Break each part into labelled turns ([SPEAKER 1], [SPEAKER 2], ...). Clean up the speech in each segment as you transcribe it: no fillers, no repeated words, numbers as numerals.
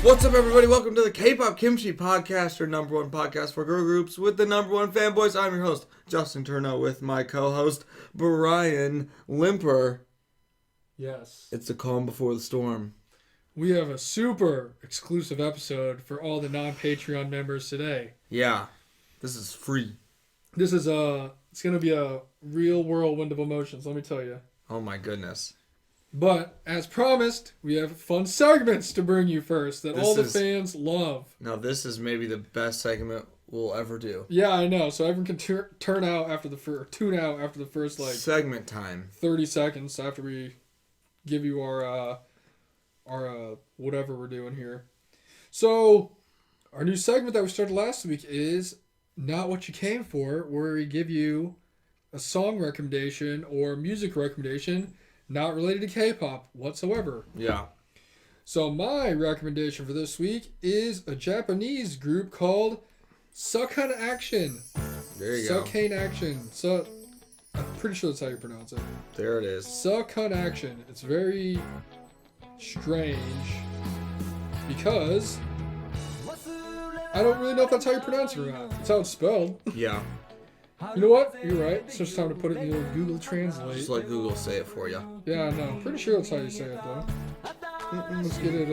[SPEAKER 1] What's up, everybody? Welcome to the Kpop Kimchi Podcast, your number one podcast for girl groups with the number one fanboys. I'm your host, Justin Turno, with my co-host, Brian Limper.
[SPEAKER 2] Yes.
[SPEAKER 1] It's the calm before the storm.
[SPEAKER 2] We have a super exclusive episode for all the non-Patreon members today.
[SPEAKER 1] Yeah, this is free.
[SPEAKER 2] This is it's going to be a real whirlwind of emotions, let me tell you.
[SPEAKER 1] Oh my goodness.
[SPEAKER 2] But, as promised, we have fun segments to bring you first that all the fans love.
[SPEAKER 1] Now, this is maybe the best segment we'll ever do.
[SPEAKER 2] Yeah, I know. So everyone can tune out after the first,
[SPEAKER 1] segment time.
[SPEAKER 2] 30 seconds after we give you our whatever we're doing here. So, our new segment that we started last week is Not What You Came For, where we give you a song recommendation or music recommendation not related to K-pop whatsoever.
[SPEAKER 1] Yeah.
[SPEAKER 2] So my recommendation for this week is a Japanese group called Sakanaction.
[SPEAKER 1] There you go.
[SPEAKER 2] Sakanaction. So I'm pretty sure that's how you pronounce it.
[SPEAKER 1] There it is.
[SPEAKER 2] Sakanaction. It's very strange because I don't really know if that's how you pronounce it or not. That's how it's spelled.
[SPEAKER 1] Yeah.
[SPEAKER 2] You know what? You're right. It's just time to put it in the old Google Translate.
[SPEAKER 1] Just let Google say it for you.
[SPEAKER 2] Yeah, I know. I'm pretty sure that's how you say it, though. Let's get it,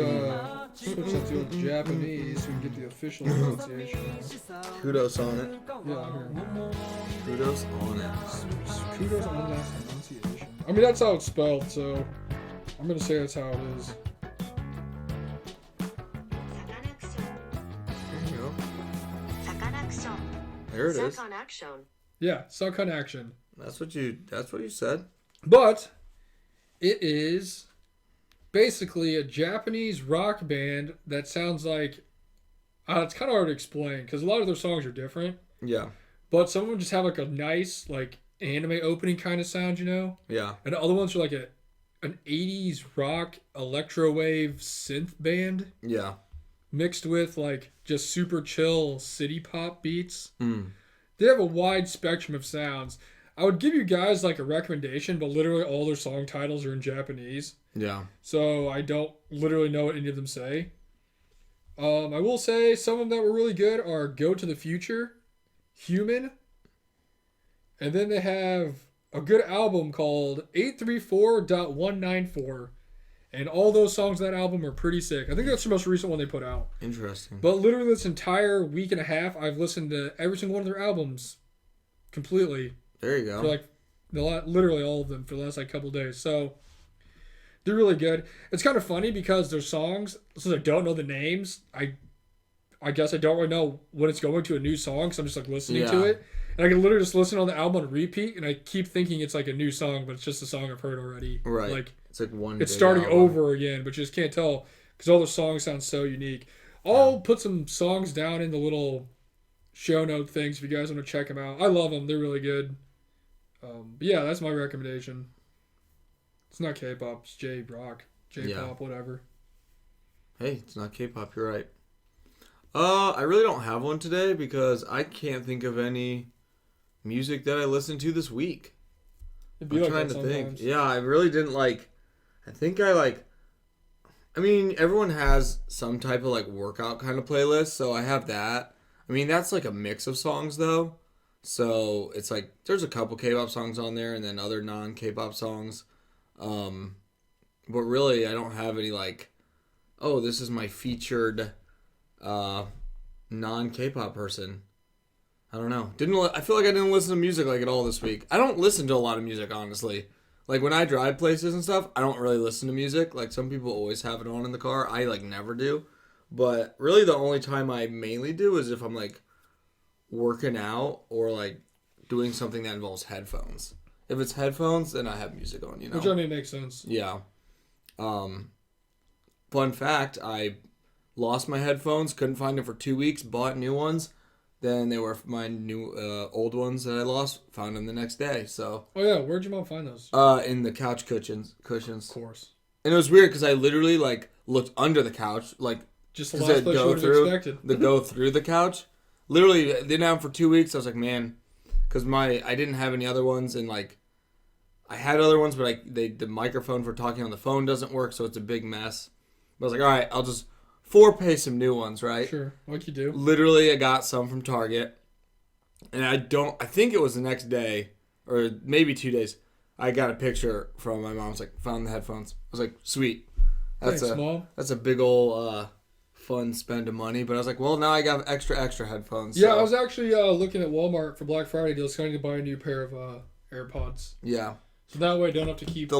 [SPEAKER 2] switch it to Japanese so we can get the official pronunciation.
[SPEAKER 1] Kudos on it.
[SPEAKER 2] Yeah, here.
[SPEAKER 1] Kudos on it.
[SPEAKER 2] Kudos on that pronunciation. I mean, that's how it's spelled, so I'm going to say that's how it is.
[SPEAKER 1] There it is.
[SPEAKER 2] Yeah, Sakanaction.
[SPEAKER 1] That's what you said.
[SPEAKER 2] But it is basically a Japanese rock band that sounds like it's kind of hard to explain because a lot of their songs are different.
[SPEAKER 1] Yeah.
[SPEAKER 2] But some of them just have like a nice like anime opening kind of sound, you know?
[SPEAKER 1] Yeah.
[SPEAKER 2] And the other ones are like an 80s rock electro wave synth band.
[SPEAKER 1] Yeah.
[SPEAKER 2] Mixed with like just super chill city pop beats.
[SPEAKER 1] Mm.
[SPEAKER 2] They have a wide spectrum of sounds. I would give you guys like a recommendation, but literally all their song titles are in Japanese.
[SPEAKER 1] Yeah.
[SPEAKER 2] So I don't literally know what any of them say. I will say some of them that were really good are Go to the Future, Human, and then they have a good album called 834.194. And all those songs on that album are pretty sick. I think that's the most recent one they put out.
[SPEAKER 1] Interesting.
[SPEAKER 2] But literally this entire week and a half, I've listened to every single one of their albums completely.
[SPEAKER 1] There you go.
[SPEAKER 2] For like literally all of them for the last like couple of days. So they're really good. It's kind of funny because their songs, since I don't know the names, I guess I don't really know when it's going to a new song because I'm just like listening to it. And I can literally just listen on the album on repeat, and I keep thinking it's like a new song, but it's just a song I've heard already.
[SPEAKER 1] Right.
[SPEAKER 2] Like
[SPEAKER 1] it's like one.
[SPEAKER 2] It's starting over again, but you just can't tell because all the songs sound so unique. I'll put some songs down in the little show note things if you guys want to check them out. I love them; they're really good. But yeah, that's my recommendation. It's not K-pop; it's J-rock, J-pop, whatever.
[SPEAKER 1] Hey, it's not K-pop. You're right. I really don't have one today because I can't think of any music that I listened to this week.
[SPEAKER 2] I'm trying to think.
[SPEAKER 1] Yeah, I really didn't like. I think I mean, everyone has some type of like workout kind of playlist, so I have that. I mean, that's like a mix of songs though. So it's like there's a couple K-pop songs on there and then other non-K-pop songs. But really, I don't have any like, oh, this is my featured non-K-pop person. I don't know. I feel like I didn't listen to music like at all this week. I don't listen to a lot of music, honestly. Like when I drive places and stuff, I don't really listen to music. Like some people always have it on in the car. I like never do. But really the only time I mainly do is if I'm like working out or like doing something that involves headphones. If it's headphones, then I have music on, you know.
[SPEAKER 2] Which I mean makes sense.
[SPEAKER 1] Yeah. Fun fact, I lost my headphones, couldn't find them for 2 weeks, bought new ones. Then they were my new old ones that I lost, found them the next day. So.
[SPEAKER 2] Oh yeah, where'd your mom find those?
[SPEAKER 1] In the couch cushions.
[SPEAKER 2] Of course.
[SPEAKER 1] And it was weird because I literally like looked under the couch, like
[SPEAKER 2] just the last place you would have expected.
[SPEAKER 1] Go through the couch. Literally, didn't have them for 2 weeks. I was like, man, because I didn't have any other ones, and like I had other ones, but the microphone for talking on the phone doesn't work, so it's a big mess. But I was like, all right, I'll just 4Pay some new ones, right?
[SPEAKER 2] Sure, like you do.
[SPEAKER 1] Literally, I got some from Target, and I think it was the next day, or maybe 2 days, I got a picture from my mom's, like, found the headphones. I was like, sweet.
[SPEAKER 2] Thanks, Mom.
[SPEAKER 1] That's a big old fun spend of money, but I was like, well, now I got extra headphones.
[SPEAKER 2] Yeah,
[SPEAKER 1] so.
[SPEAKER 2] I was actually looking at Walmart for Black Friday deals, trying to buy a new pair of AirPods.
[SPEAKER 1] Yeah.
[SPEAKER 2] So that way I don't have to keep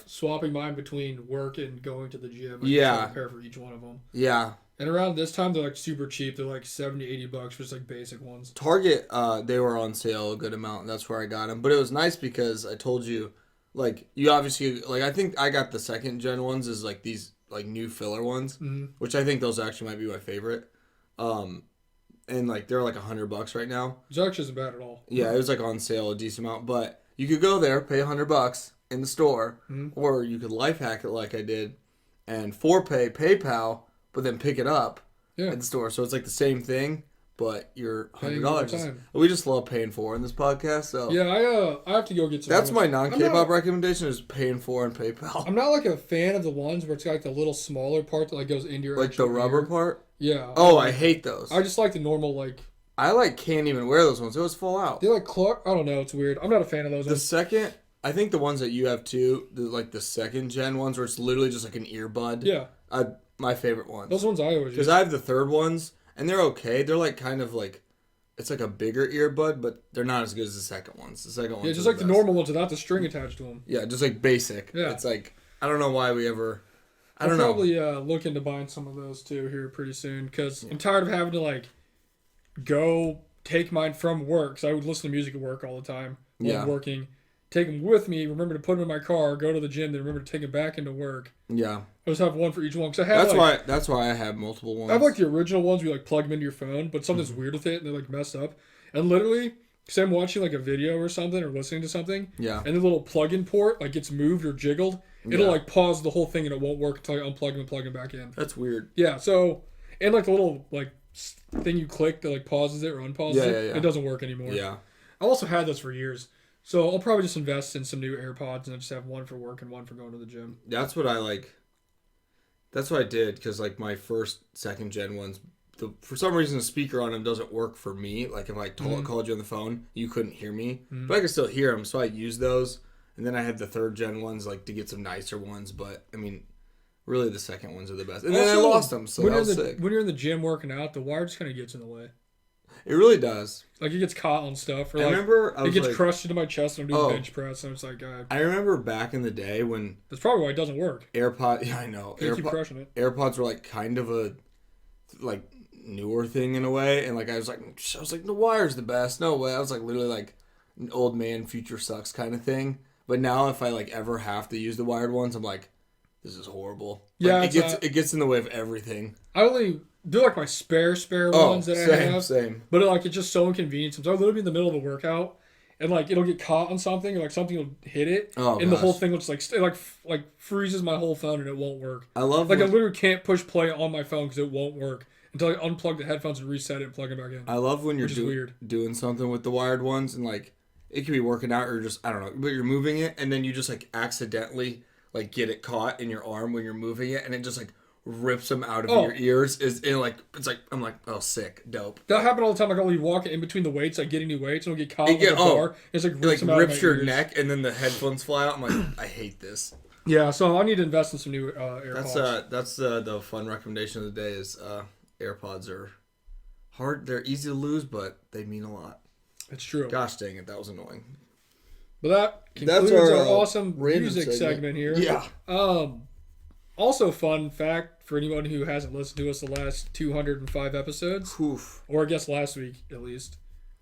[SPEAKER 2] swapping mine between work and going to the gym. I just have a pair for each one of them.
[SPEAKER 1] Yeah.
[SPEAKER 2] And around this time, they're like super cheap. They're like $70-$80 for just like basic ones.
[SPEAKER 1] Target, they were on sale a good amount, and that's where I got them. But it was nice because I told you, like, you obviously, like, I think I got the second gen ones is like these, like, new filler ones, which I think those actually might be my favorite. And, like, they're like $100 right now.
[SPEAKER 2] Which actually isn't bad at all.
[SPEAKER 1] Yeah, it was like on sale a decent amount, but you could go there, pay $100 in the store, or you could life hack it like I did, and 4Pay PayPal, but then pick it up at the store. So it's like the same thing, but you're $100. We just love paying for in this podcast. So
[SPEAKER 2] yeah, I have to go get some.
[SPEAKER 1] That's my non-K-pop recommendation is paying for and PayPal.
[SPEAKER 2] I'm not like a fan of the ones where it's got like the little smaller part that like goes into your
[SPEAKER 1] like the rubber part.
[SPEAKER 2] Yeah.
[SPEAKER 1] Oh, I hate those.
[SPEAKER 2] I just like the normal like.
[SPEAKER 1] I like can't even wear those ones. It was full out.
[SPEAKER 2] They like Clark. I don't know. It's weird. I'm not a fan of those.
[SPEAKER 1] The second. I think the ones that you have too, like the second gen ones where it's literally just like an earbud.
[SPEAKER 2] Yeah.
[SPEAKER 1] My favorite ones.
[SPEAKER 2] Those ones I always use.
[SPEAKER 1] Because I have the third ones, and they're okay. They're like kind of like, it's like a bigger earbud, but they're not as good as the second ones. The second ones.
[SPEAKER 2] Yeah, just like the normal ones without the string attached to them.
[SPEAKER 1] Yeah, just like basic. Yeah. It's like, I don't know why we ever, I don't know.
[SPEAKER 2] I'll probably look into buying some of those too here pretty soon, because I'm tired of having to like go take mine from work. Because I would listen to music at work all the time while I'm working. Take them with me, remember to put them in my car, go to the gym, then remember to take them back into work.
[SPEAKER 1] Yeah.
[SPEAKER 2] I just have one for each one. Cause I have
[SPEAKER 1] that's why I have multiple ones.
[SPEAKER 2] I have like the original ones where you like plug them into your phone, but something's weird with it and they're like messed up. And literally, say I'm watching like a video or something or listening to something, and the little plug-in port like gets moved or jiggled, it'll like pause the whole thing and it won't work until I unplug them and plug them back in.
[SPEAKER 1] That's weird.
[SPEAKER 2] Yeah, so, and like the little like thing you click that like pauses it or unpauses it, it doesn't work anymore.
[SPEAKER 1] Yeah.
[SPEAKER 2] I also had this for years. So I'll probably just invest in some new AirPods and I just have one for work and one for going to the gym.
[SPEAKER 1] That's what I like. That's what I did because like my first, second gen ones, for some reason the speaker on them doesn't work for me. Like if I called you on the phone, you couldn't hear me, but I could still hear them. So I used those, and then I had the third gen ones like to get some nicer ones. But I mean, really the second ones are the best. And then I lost them, so that was sick.
[SPEAKER 2] When you're in the gym working out, the wire just kind of gets in the way.
[SPEAKER 1] It really does.
[SPEAKER 2] Like it gets caught on stuff. Or
[SPEAKER 1] I
[SPEAKER 2] like,
[SPEAKER 1] remember
[SPEAKER 2] it gets crushed into my chest when I'm doing bench press, and it's like,
[SPEAKER 1] I remember back in the day when
[SPEAKER 2] that's probably why it doesn't work.
[SPEAKER 1] AirPods, yeah, I know.
[SPEAKER 2] Keep crushing it.
[SPEAKER 1] AirPods were like kind of a like newer thing in a way, and like I was like the wire's the best. No way. I was like literally like an old man, future sucks kind of thing. But now if I like ever have to use the wired ones, I'm like, this is horrible.
[SPEAKER 2] Yeah,
[SPEAKER 1] like, it gets in the way of everything.
[SPEAKER 2] I only do like my spare ones that I have.
[SPEAKER 1] Same.
[SPEAKER 2] But like it's just so inconvenient. Sometimes I'll literally be in the middle of a workout and like it'll get caught on something or like something will hit it, and the whole thing will just like it freezes my whole phone and it won't work.
[SPEAKER 1] I love
[SPEAKER 2] I literally can't push play on my phone because it won't work until I unplug the headphones and reset it and plug it back in.
[SPEAKER 1] I love when you're doing something with the wired ones and like it could be working out or just I don't know, but you're moving it and then you just like accidentally like get it caught in your arm when you're moving it and it just like rips them out of your ears. I'm like, oh, sick, dope.
[SPEAKER 2] That happened all the time. Like I'll be walking in between the weights, like getting new weights, and it'll get caught in the bar. It's like
[SPEAKER 1] rips your neck, and then the headphones fly out. I'm like, I hate this.
[SPEAKER 2] Yeah, so I need to invest in some new AirPods.
[SPEAKER 1] That's the fun recommendation of the day is AirPods are hard. They're easy to lose, but they mean a lot.
[SPEAKER 2] It's true.
[SPEAKER 1] Gosh dang it, that was annoying.
[SPEAKER 2] But that concludes our awesome music segment here.
[SPEAKER 1] Yeah.
[SPEAKER 2] Also, fun fact for anyone who hasn't listened to us the last 205 episodes, or I guess last week at least,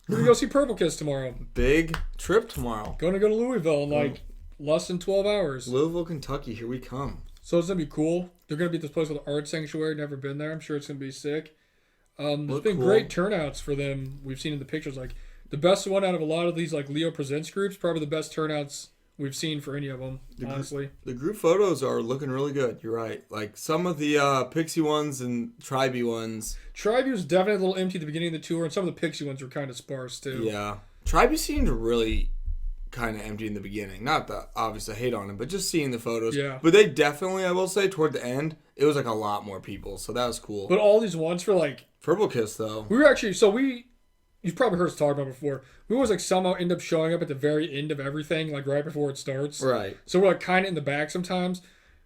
[SPEAKER 2] we're going to go see Purple Kiss tomorrow.
[SPEAKER 1] Big trip tomorrow.
[SPEAKER 2] Going to go to Louisville in like less than 12 hours.
[SPEAKER 1] Louisville, Kentucky, here we come.
[SPEAKER 2] So it's going to be cool. They're going to be at this place called Art Sanctuary. Never been there. I'm sure it's going to be sick. There's been great turnouts for them. We've seen in the pictures. Like the best one out of a lot of these like Leo Presents groups, probably the best turnouts we've seen for any of them, honestly.
[SPEAKER 1] The group photos are looking really good. You're right. Like some of the Pixie ones and Tribe ones.
[SPEAKER 2] Tribe was definitely a little empty at the beginning of the tour, and some of the Pixie ones were kind of sparse too.
[SPEAKER 1] Yeah. Tribe seemed really kind of empty in the beginning. Not that obviously I hate on him, but just seeing the photos.
[SPEAKER 2] Yeah.
[SPEAKER 1] But they definitely, I will say, toward the end, it was like a lot more people, so that was cool.
[SPEAKER 2] But all these ones for like
[SPEAKER 1] Purple Kiss though.
[SPEAKER 2] we were actually you've probably heard us talk about it before. We always like somehow end up showing up at the very end of everything, like right before it starts.
[SPEAKER 1] Right.
[SPEAKER 2] So we're like kind of in the back sometimes.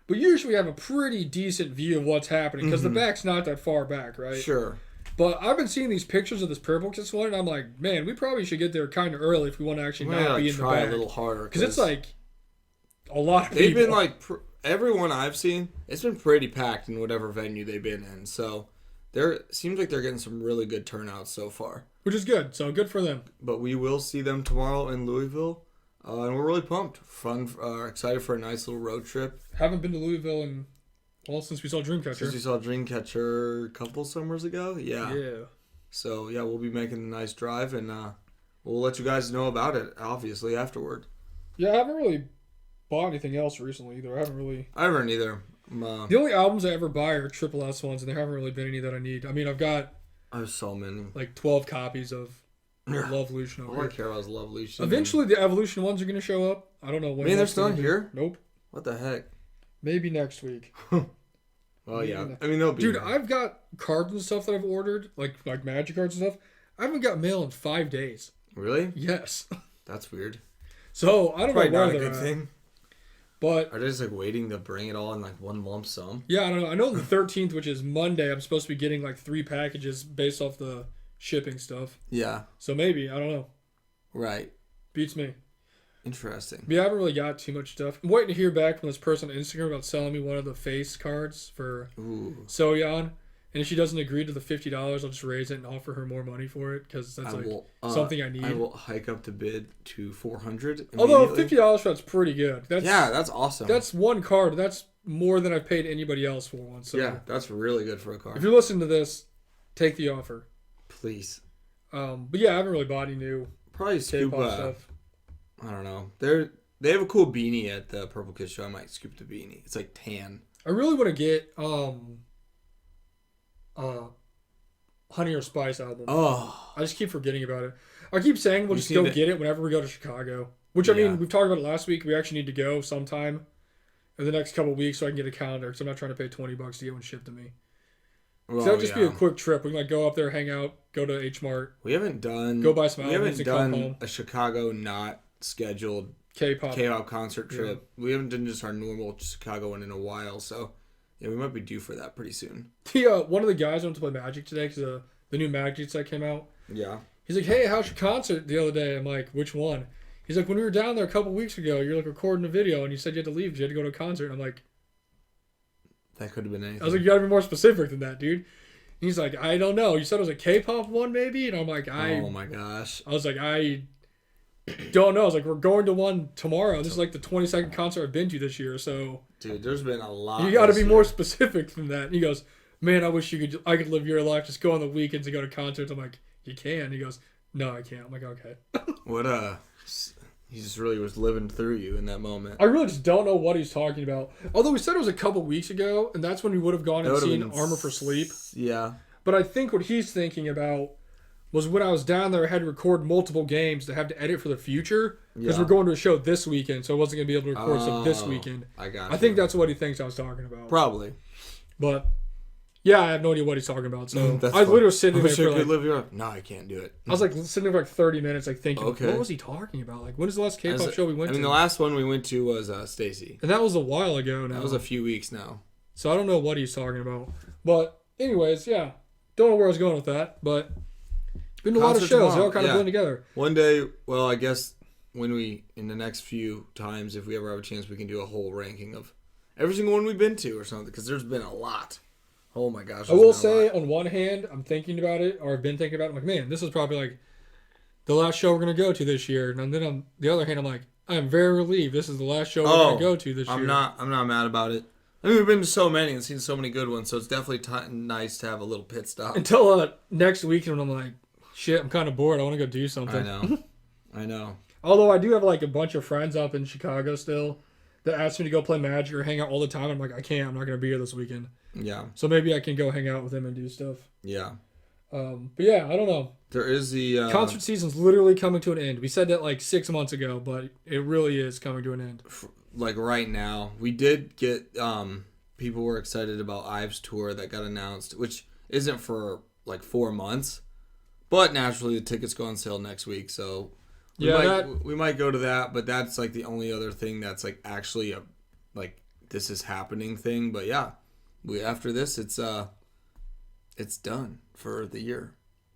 [SPEAKER 2] But usually we have a pretty decent view of what's happening because the back's not that far back, right?
[SPEAKER 1] Sure.
[SPEAKER 2] But I've been seeing these pictures of this Purple Kiss one, and I'm like, man, we probably should get there kind of early if we want to actually not be in the back.
[SPEAKER 1] Try a little harder.
[SPEAKER 2] Because it's like a lot of
[SPEAKER 1] they've
[SPEAKER 2] people.
[SPEAKER 1] been like, everyone I've seen, it's been pretty packed in whatever venue they've been in. So seems like they're getting some really good turnouts so far.
[SPEAKER 2] Which is good. So good for them.
[SPEAKER 1] But we will see them tomorrow in Louisville. And we're really pumped. Excited for a nice little road trip.
[SPEAKER 2] Haven't been to Louisville since we saw Dreamcatcher.
[SPEAKER 1] Since we saw Dreamcatcher a couple summers ago. Yeah. So, yeah, we'll be making a nice drive, and we'll let you guys know about it, obviously, afterward.
[SPEAKER 2] Yeah, I haven't really bought anything else recently, either. I
[SPEAKER 1] haven't either.
[SPEAKER 2] The only albums I ever buy are Triple S ones, and there haven't really been any that I need. I mean, I
[SPEAKER 1] have so many.
[SPEAKER 2] Like 12 copies of Love Lucian over
[SPEAKER 1] All I care about is Love Lucian.
[SPEAKER 2] Eventually, the Evolution ones are going to show up. I don't know when.
[SPEAKER 1] Man, they're still not here?
[SPEAKER 2] Nope.
[SPEAKER 1] What the heck?
[SPEAKER 2] Maybe next week.
[SPEAKER 1] Well, yeah. I mean, they'll be.
[SPEAKER 2] Dude,
[SPEAKER 1] here.
[SPEAKER 2] I've got cards and stuff that I've ordered, like Magic cards and stuff. I haven't got mail in 5 days.
[SPEAKER 1] Really?
[SPEAKER 2] Yes.
[SPEAKER 1] That's weird.
[SPEAKER 2] So, I don't know where
[SPEAKER 1] not a
[SPEAKER 2] they're
[SPEAKER 1] good
[SPEAKER 2] at.
[SPEAKER 1] thing.
[SPEAKER 2] But
[SPEAKER 1] are they just like waiting to bring it all in like one lump sum?
[SPEAKER 2] Yeah, I don't know. I know the 13th, which is Monday, I'm supposed to be getting like 3 packages based off the shipping stuff.
[SPEAKER 1] Yeah.
[SPEAKER 2] So maybe, I don't know.
[SPEAKER 1] Right.
[SPEAKER 2] Beats me.
[SPEAKER 1] Interesting.
[SPEAKER 2] But yeah, I haven't really got too much stuff. I'm waiting to hear back from this person on Instagram about selling me one of the face cards for Soyeon. And if she doesn't agree to the $50, I'll just raise it and offer her more money for it because that's something I need.
[SPEAKER 1] I will hike up the bid to $400.
[SPEAKER 2] Although $50 for that's pretty good.
[SPEAKER 1] That's awesome.
[SPEAKER 2] That's one card. That's more than I've paid anybody else for one. So
[SPEAKER 1] yeah, that's really good for a card.
[SPEAKER 2] If you listen to this, take the offer,
[SPEAKER 1] please.
[SPEAKER 2] But yeah, I haven't really bought any new
[SPEAKER 1] probably
[SPEAKER 2] K-pop stuff.
[SPEAKER 1] I don't know. They have a cool beanie at the Purple Kiss show. I might scoop the beanie. It's like tan.
[SPEAKER 2] I really want to get Honey or Spice album.
[SPEAKER 1] Oh,
[SPEAKER 2] I just keep forgetting about it. I keep saying we'll just go get it whenever we go to Chicago. Which I mean, we've talked about it last week. We actually need to go sometime in the next couple of weeks so I can get a calendar because I'm not trying to pay $20 to get one shipped to me. Well, so that'll just be a quick trip. We can like go up there, hang out, go to H Mart.
[SPEAKER 1] We haven't done.
[SPEAKER 2] Go buy some albums.
[SPEAKER 1] We haven't done a Chicago not scheduled K-pop concert trip. Yeah. We haven't done just our normal Chicago one in a while, so yeah, we might be due for that pretty soon.
[SPEAKER 2] One of the guys went to play Magic today because the new Magic set came out.
[SPEAKER 1] Yeah.
[SPEAKER 2] He's like, "Hey, how's your concert the other day?" I'm like, "Which one?" He's like, "When we were down there a couple weeks ago, you're like recording a video and you said you had to leave because you had to go to a concert." I'm like,
[SPEAKER 1] that could have been anything.
[SPEAKER 2] I was like, "You gotta be more specific than that, dude." And he's like, "I don't know. You said it was a K-pop one, maybe?" And I'm like,
[SPEAKER 1] "Oh my gosh."
[SPEAKER 2] I was like, "I don't know." I was like, "We're going to one tomorrow. This is like the 22nd concert I've been to this year, so."
[SPEAKER 1] Dude, there's been a lot.
[SPEAKER 2] You got to be more specific than that. And he goes, "Man, I wish I could live your life. Just go on the weekends and go to concerts." I'm like, "You can." He goes, "No, I can't." I'm like, "Okay."
[SPEAKER 1] He just really was living through you in that moment.
[SPEAKER 2] I really just don't know what he's talking about. Although we said it was a couple weeks ago, and that's when we would have gone and seen Armor for Sleep.
[SPEAKER 1] Yeah.
[SPEAKER 2] But I think what he's thinking about was when I was down there, I had to record multiple games to have to edit for the future because we're going to a show this weekend, so I wasn't going to be able to record stuff this weekend. I think that's what he thinks I was talking about.
[SPEAKER 1] Probably.
[SPEAKER 2] But yeah, I have no idea what he's talking about. So I literally was sitting there for like,
[SPEAKER 1] no, I can't do it.
[SPEAKER 2] I was like sitting there for like 30 minutes, like thinking, what was he talking about? Like, when is the last K-pop show we went to?
[SPEAKER 1] I mean, the last one we went to was Stacy.
[SPEAKER 2] And that was a while ago now.
[SPEAKER 1] That was a few weeks now.
[SPEAKER 2] So I don't know what he's talking about. But anyways, yeah. Don't know where I was going with that, but been a lot of shows. They all kind of blend together.
[SPEAKER 1] One day, well, I guess in the next few times, if we ever have a chance, we can do a whole ranking of every single one we've been to or something, because there's been a lot. Oh my gosh.
[SPEAKER 2] I will say, on one hand, I'm thinking about it, or I've been thinking about it. I'm like, man, this is probably like the last show we're going to go to this year. And then on the other hand, I'm like, I am very relieved this is the last show we're going to go to this year.
[SPEAKER 1] I'm not mad about it. I mean, we've been to so many and seen so many good ones, so it's definitely nice to have a little pit stop.
[SPEAKER 2] Until next week, when I'm like, shit, I'm kind of bored. I want to go do something.
[SPEAKER 1] I know.
[SPEAKER 2] Although I do have like a bunch of friends up in Chicago still that ask me to go play Magic or hang out all the time. I'm like, I can't. I'm not going to be here this weekend.
[SPEAKER 1] Yeah.
[SPEAKER 2] So maybe I can go hang out with them and do stuff.
[SPEAKER 1] Yeah.
[SPEAKER 2] But yeah, I don't know.
[SPEAKER 1] There is the
[SPEAKER 2] Concert season's literally coming to an end. We said that like 6 months ago, but it really is coming to an end.
[SPEAKER 1] Like right now. We did get people were excited about Ives' tour that got announced, which isn't for like 4 months, but naturally the tickets go on sale next week, so we might go to that. But that's like the only other thing that's like actually a like this is happening thing. But yeah, after this it's done for the year.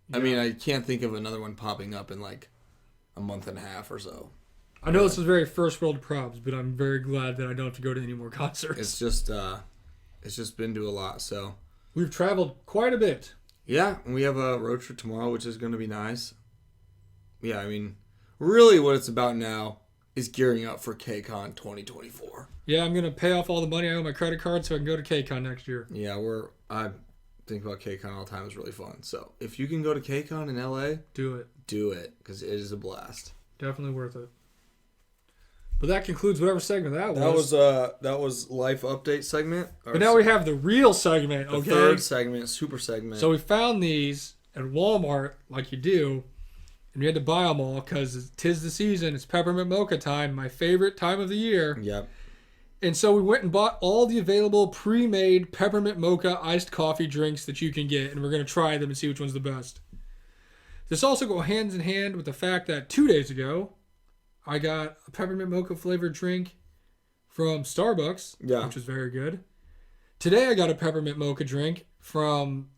[SPEAKER 1] Yeah. I mean, I can't think of another one popping up in like a month and a half or so.
[SPEAKER 2] I know this is very first world problems, but I'm very glad that I don't have to go to any more concerts.
[SPEAKER 1] It's just been to a lot, so
[SPEAKER 2] we've traveled quite a bit.
[SPEAKER 1] Yeah, and we have a road trip tomorrow, which is going to be nice. Yeah, I mean, really what it's about now is gearing up for KCON 2024.
[SPEAKER 2] Yeah, I'm going to pay off all the money I owe my credit card so I can go to KCON next year.
[SPEAKER 1] Yeah, I think about KCON all the time. It's really fun. So if you can go to KCON in LA,
[SPEAKER 2] do it.
[SPEAKER 1] Do it, because it is a blast.
[SPEAKER 2] Definitely worth it. But that concludes whatever segment that was.
[SPEAKER 1] That was life update segment.
[SPEAKER 2] But now we have the real segment,
[SPEAKER 1] the
[SPEAKER 2] okay?
[SPEAKER 1] third segment, super segment.
[SPEAKER 2] So we found these at Walmart, like you do, and we had to buy them all because 'tis the season. It's peppermint mocha time, my favorite time of the year.
[SPEAKER 1] Yep. And
[SPEAKER 2] so we went and bought all the available pre-made peppermint mocha iced coffee drinks that you can get, and we're going to try them and see which one's the best. This also goes hand in hand with the fact that 2 days ago, I got a peppermint mocha flavored drink from Starbucks, which was very good. Today I got a peppermint mocha drink from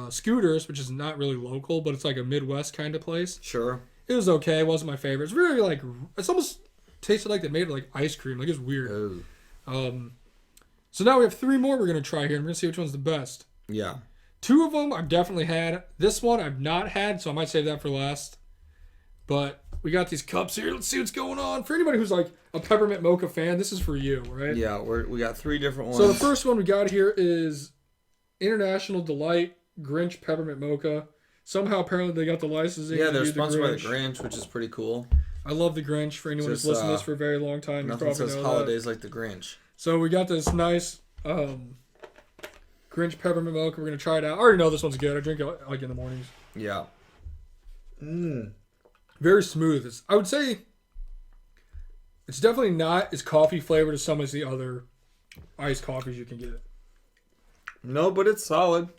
[SPEAKER 2] Scooters, which is not really local, but it's like a Midwest kind of place.
[SPEAKER 1] Sure.
[SPEAKER 2] It was okay. It wasn't my favorite. It's really like, it's almost tasted like they made it like ice cream. Like it's weird. So now we have 3 more we're going to try here. And we're going to see which one's the best.
[SPEAKER 1] Yeah.
[SPEAKER 2] 2 of them I've definitely had. This one I've not had, so I might save that for last. But we got these cups here. Let's see what's going on. For anybody who's like a peppermint mocha fan, this is for you, right?
[SPEAKER 1] Yeah, we got 3 different ones.
[SPEAKER 2] So the first one we got here is International Delight Grinch Peppermint Mocha. Somehow, apparently, they got the licensing.
[SPEAKER 1] Yeah, they're sponsored by the Grinch, which is pretty cool.
[SPEAKER 2] I love the Grinch. For anyone who's listened to this for a very long time,
[SPEAKER 1] nothing says holidays like the Grinch.
[SPEAKER 2] So we got this nice Grinch Peppermint Mocha. We're going to try it out. I already know this one's good. I drink it like in the mornings.
[SPEAKER 1] Yeah.
[SPEAKER 2] Very smooth. I would say it's definitely not as coffee flavored as some of the other iced coffees you can get.
[SPEAKER 1] No, but it's solid.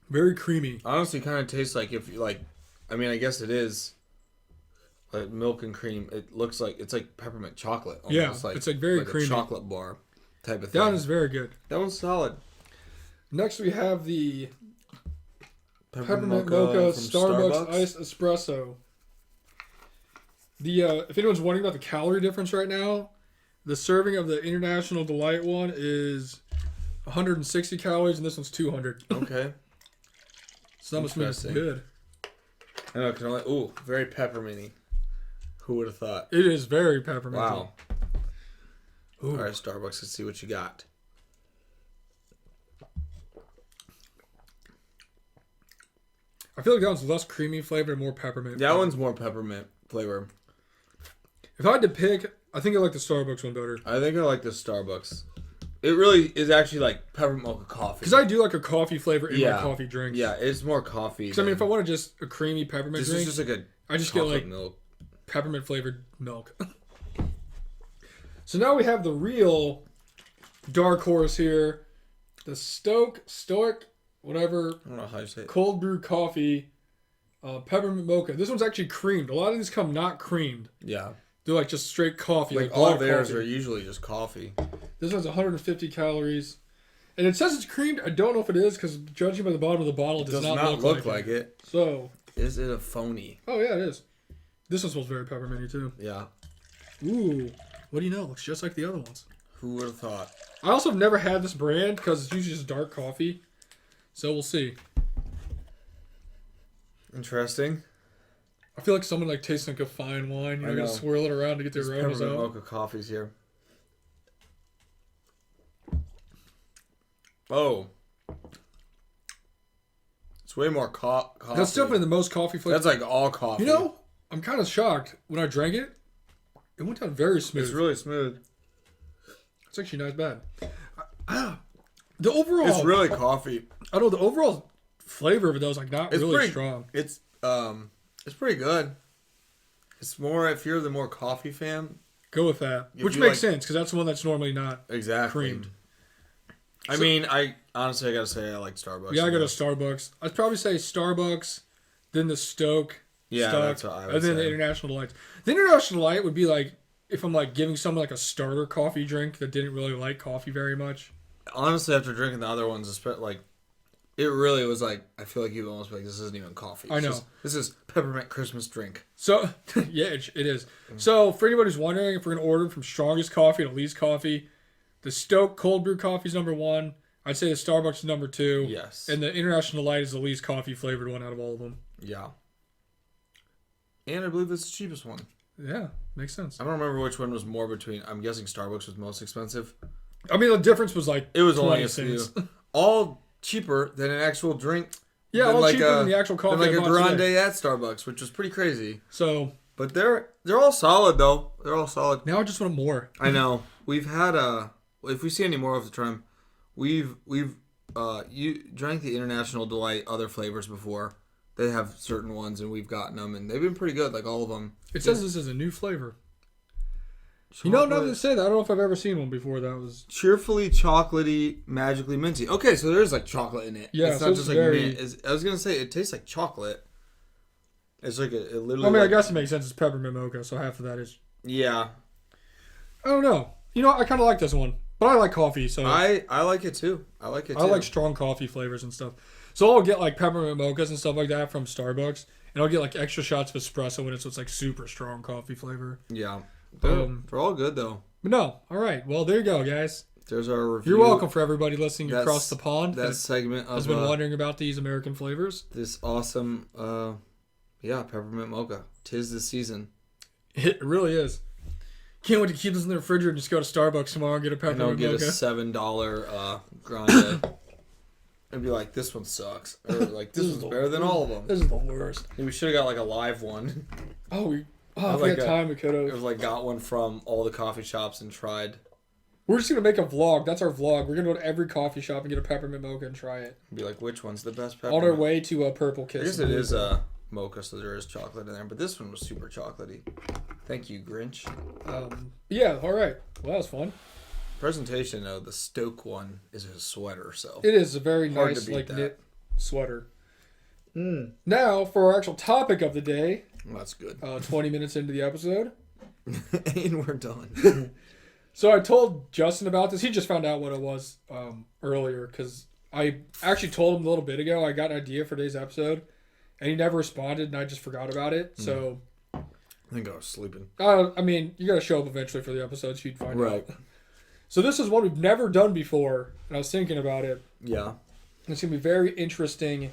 [SPEAKER 2] Very creamy.
[SPEAKER 1] Honestly, kind of tastes like if you like. I mean, I guess it is like milk and cream. It looks like it's like peppermint chocolate.
[SPEAKER 2] Almost.
[SPEAKER 1] Like,
[SPEAKER 2] it's like very
[SPEAKER 1] like
[SPEAKER 2] creamy.
[SPEAKER 1] A chocolate bar type of thing.
[SPEAKER 2] That one is very good.
[SPEAKER 1] That one's solid.
[SPEAKER 2] Next, we have the Peppermint Mocha Starbucks Iced Espresso. If anyone's wondering about the calorie difference right now, the serving of the International Delight one is 160 calories, and this one's 200.
[SPEAKER 1] Okay.
[SPEAKER 2] So that must mean it's good.
[SPEAKER 1] I know. Ooh, very pepperminty. Who would have thought?
[SPEAKER 2] It is very pepperminty.
[SPEAKER 1] Wow. Ooh. All right, Starbucks. Let's see what you got.
[SPEAKER 2] I feel like that one's less creamy flavor and more peppermint.
[SPEAKER 1] That one's more peppermint flavor.
[SPEAKER 2] If I had to pick, I think I like the Starbucks one better.
[SPEAKER 1] I think I like the Starbucks. It really is actually like peppermint mocha coffee.
[SPEAKER 2] Because I do like a coffee flavor in my coffee drinks.
[SPEAKER 1] Yeah, it's more coffee.
[SPEAKER 2] Because I mean, if I want to just a creamy peppermint drink,
[SPEAKER 1] just like
[SPEAKER 2] I just get like
[SPEAKER 1] milk.
[SPEAKER 2] Peppermint flavored milk. So now we have the real dark horse here, the Stoic, whatever.
[SPEAKER 1] I don't know how you say it.
[SPEAKER 2] Cold brew coffee, peppermint mocha. This one's actually creamed. A lot of these come not creamed.
[SPEAKER 1] Yeah.
[SPEAKER 2] They're like just straight coffee.
[SPEAKER 1] Like all theirs are usually just coffee.
[SPEAKER 2] This one's 150 calories. And it says it's creamed. I don't know if it is because judging by the bottom of the bottle, it does not look like it. So.
[SPEAKER 1] Is it a phony?
[SPEAKER 2] Oh, yeah, it is. This one smells very pepperminty too.
[SPEAKER 1] Yeah.
[SPEAKER 2] Ooh. What do you know? It looks just like the other ones.
[SPEAKER 1] Who would have thought?
[SPEAKER 2] I also have never had this brand because it's usually just dark coffee. So we'll see.
[SPEAKER 1] Interesting.
[SPEAKER 2] I feel like someone like tasting like a fine wine. You're going to swirl it around to get the aromas out.
[SPEAKER 1] Peppermint mocha coffee's here. Oh. It's way more coffee.
[SPEAKER 2] That's definitely the most coffee flavor.
[SPEAKER 1] That's like all coffee.
[SPEAKER 2] You know, I'm kind of shocked. When I drank it, it went down very smooth.
[SPEAKER 1] It's really smooth.
[SPEAKER 2] It's actually not bad. The overall...
[SPEAKER 1] It's really coffee.
[SPEAKER 2] I don't know, the overall flavor of it though is like not really strong.
[SPEAKER 1] It's pretty good. It's more if you're the more coffee fan.
[SPEAKER 2] Go with that, which makes sense because that's the one that's normally not creamed.
[SPEAKER 1] I mean, I honestly gotta say I like Starbucks.
[SPEAKER 2] Yeah, I go to Starbucks. I'd probably say Starbucks, then the Stoke.
[SPEAKER 1] Yeah, that's what I would say.
[SPEAKER 2] And then the International Delight. The International Delight would be like if I'm like giving someone like a starter coffee drink that didn't really like coffee very much.
[SPEAKER 1] Honestly, after drinking the other ones, like it really was like I feel like you almost be like this isn't even coffee.
[SPEAKER 2] I know
[SPEAKER 1] this is peppermint Christmas drink.
[SPEAKER 2] So yeah, it is. So for anybody who's wondering if we're gonna order from strongest coffee to least coffee, the Stoke cold brew coffee is number 1. I'd say the Starbucks is number 2.
[SPEAKER 1] Yes.
[SPEAKER 2] And the International Delight is the least coffee flavored one out of all of them.
[SPEAKER 1] Yeah. And I believe it's the cheapest one.
[SPEAKER 2] Yeah, makes sense.
[SPEAKER 1] I don't remember which one was more between. I'm guessing Starbucks was most expensive.
[SPEAKER 2] I mean, the difference was like
[SPEAKER 1] it was only a few. All cheaper than an actual drink.
[SPEAKER 2] Yeah, all like cheaper than the actual coffee.
[SPEAKER 1] Than like a grande at Starbucks, which was pretty crazy.
[SPEAKER 2] So,
[SPEAKER 1] but they're all solid though. They're all solid.
[SPEAKER 2] Now I just want more.
[SPEAKER 1] I know. We've had if we see any more of the time, we've you drank the International Delight other flavors before. They have certain ones, and we've gotten them, and they've been pretty good, like all of them.
[SPEAKER 2] It says this is a new flavor. You know, nothing to say that. I don't know if I've ever seen one before that was...
[SPEAKER 1] Cheerfully chocolatey, magically minty. Okay, so there's like chocolate in it.
[SPEAKER 2] Yeah,
[SPEAKER 1] it's not just like mint. I was going to say, it tastes like chocolate. It's like it literally...
[SPEAKER 2] I mean, I guess it makes sense. It's peppermint mocha, so half of that is...
[SPEAKER 1] Yeah.
[SPEAKER 2] I don't know. You know, I kind of like this one. But I like coffee, so...
[SPEAKER 1] I like it, too. I
[SPEAKER 2] like strong coffee flavors and stuff. So I'll get like peppermint mochas and stuff like that from Starbucks. And I'll get like extra shots of espresso in it, so it's like super strong coffee flavor.
[SPEAKER 1] Yeah. They're all good, though.
[SPEAKER 2] But no. All right. Well, there you go, guys.
[SPEAKER 1] There's our review.
[SPEAKER 2] You're welcome for everybody listening across the pond.
[SPEAKER 1] That segment
[SPEAKER 2] has been wondering about these American flavors.
[SPEAKER 1] This awesome, peppermint mocha. 'Tis the season.
[SPEAKER 2] It really is. Can't wait to keep this in the refrigerator and just go to Starbucks tomorrow and get a peppermint mocha.
[SPEAKER 1] And I'll get a $7 grande. And be like, this one sucks. Or like, this one's better than all of them.
[SPEAKER 2] This is the worst.
[SPEAKER 1] And we should have got like a live one.
[SPEAKER 2] If we had time, we could have.
[SPEAKER 1] It was like got one from all the coffee shops and tried.
[SPEAKER 2] We're just going to make a vlog. That's our vlog. We're going to go to every coffee shop and get a peppermint mocha and try it.
[SPEAKER 1] Be like, which one's the best peppermint?
[SPEAKER 2] On our way to a Purple Kiss.
[SPEAKER 1] I guess it is mocha, so there is chocolate in there. But this one was super chocolatey. Thank you, Grinch.
[SPEAKER 2] Yeah, all right. Well, that was fun.
[SPEAKER 1] Presentation of the Stoke one is a sweater, so
[SPEAKER 2] it is a very nice knit sweater. Now for our actual topic of the day.
[SPEAKER 1] Well, that's good.
[SPEAKER 2] 20 minutes into the episode,
[SPEAKER 1] and we're done.
[SPEAKER 2] So I told Justin about this. He just found out what it was earlier because I actually told him a little bit ago. I got an idea for today's episode, and he never responded, and I just forgot about it. So
[SPEAKER 1] I think I was sleeping.
[SPEAKER 2] I mean, you got to show up eventually for the episode, so you'd find out. So this is one we've never done before, and I was thinking about it.
[SPEAKER 1] Yeah.
[SPEAKER 2] It's going to be very interesting,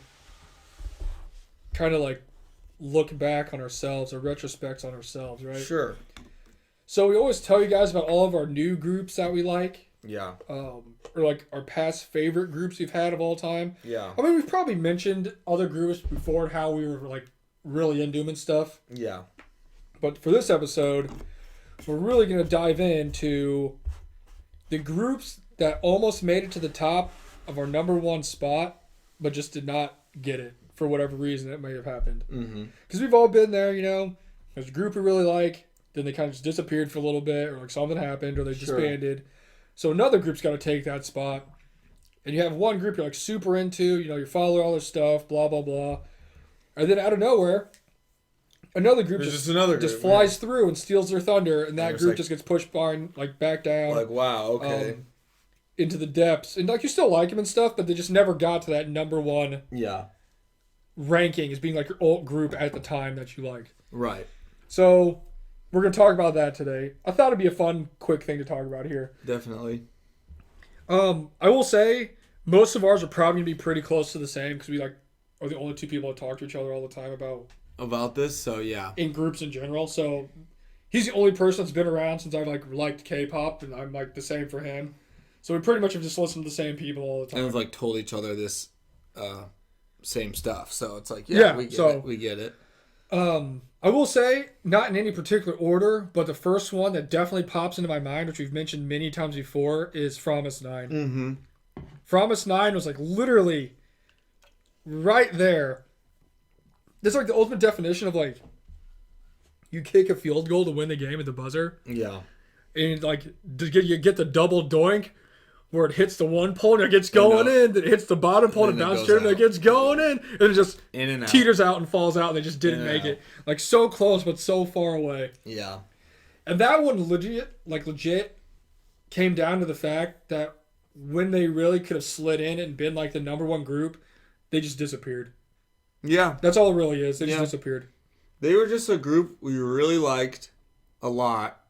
[SPEAKER 2] kind of like look back on ourselves or retrospects on ourselves, right?
[SPEAKER 1] Sure.
[SPEAKER 2] So we always tell you guys about all of our new groups that we like.
[SPEAKER 1] Yeah.
[SPEAKER 2] Or like our past favorite groups we've had of all time.
[SPEAKER 1] Yeah.
[SPEAKER 2] I mean, we've probably mentioned other groups before and how we were like really into them and stuff.
[SPEAKER 1] Yeah.
[SPEAKER 2] But for this episode, we're really going to dive into the groups that almost made it to the top of our number 1 spot, but just did not get it for whatever reason it may have happened. Because we've all been there, you know. There's a group we really like, then they kind of just disappeared for a little bit, or like something happened, or they disbanded. So another group's got to take that spot. And you have one group you're like super into, you know, you follow all their stuff, blah, blah, blah. And then out of nowhere, another group just flies through and steals their thunder, and that group just gets pushed by, like, back down.
[SPEAKER 1] Like, wow, okay.
[SPEAKER 2] Into the depths. And, like, you still like them and stuff, but they just never got to that number 1 ranking as being, like, your alt group at the time that you liked.
[SPEAKER 1] Right.
[SPEAKER 2] So, we're going to talk about that today. I thought it'd be a fun, quick thing to talk about here.
[SPEAKER 1] Definitely.
[SPEAKER 2] I will say, most of ours are probably going to be pretty close to the same, because we, like, are the only 2 people that talk to each other all the time about
[SPEAKER 1] this, so yeah.
[SPEAKER 2] In groups in general, so he's the only person that's been around since I've liked K-pop, and I'm like the same for him. So we pretty much have just listened to the same people all the time.
[SPEAKER 1] And we've like told each other this same stuff, so it's like we get it.
[SPEAKER 2] I will say, not in any particular order, but the first one that definitely pops into my mind, which we've mentioned many times before, is Promise 9.
[SPEAKER 1] Mm-hmm.
[SPEAKER 2] Promise 9 was like literally right there. That's like the ultimate definition of like you kick a field goal to win the game at the buzzer.
[SPEAKER 1] Yeah.
[SPEAKER 2] And like you get the double doink where it hits the one pole and it gets going in, then it hits the bottom pole and bounces and it gets going in, and it just
[SPEAKER 1] in and out.
[SPEAKER 2] Teeters out and falls out, and they just didn't make it. Like so close but so far away.
[SPEAKER 1] Yeah.
[SPEAKER 2] And that one legit came down to the fact that when they really could have slid in and been like the number one group, they just disappeared.
[SPEAKER 1] Yeah.
[SPEAKER 2] That's all it really is. They just disappeared.
[SPEAKER 1] They were just a group we really liked a lot.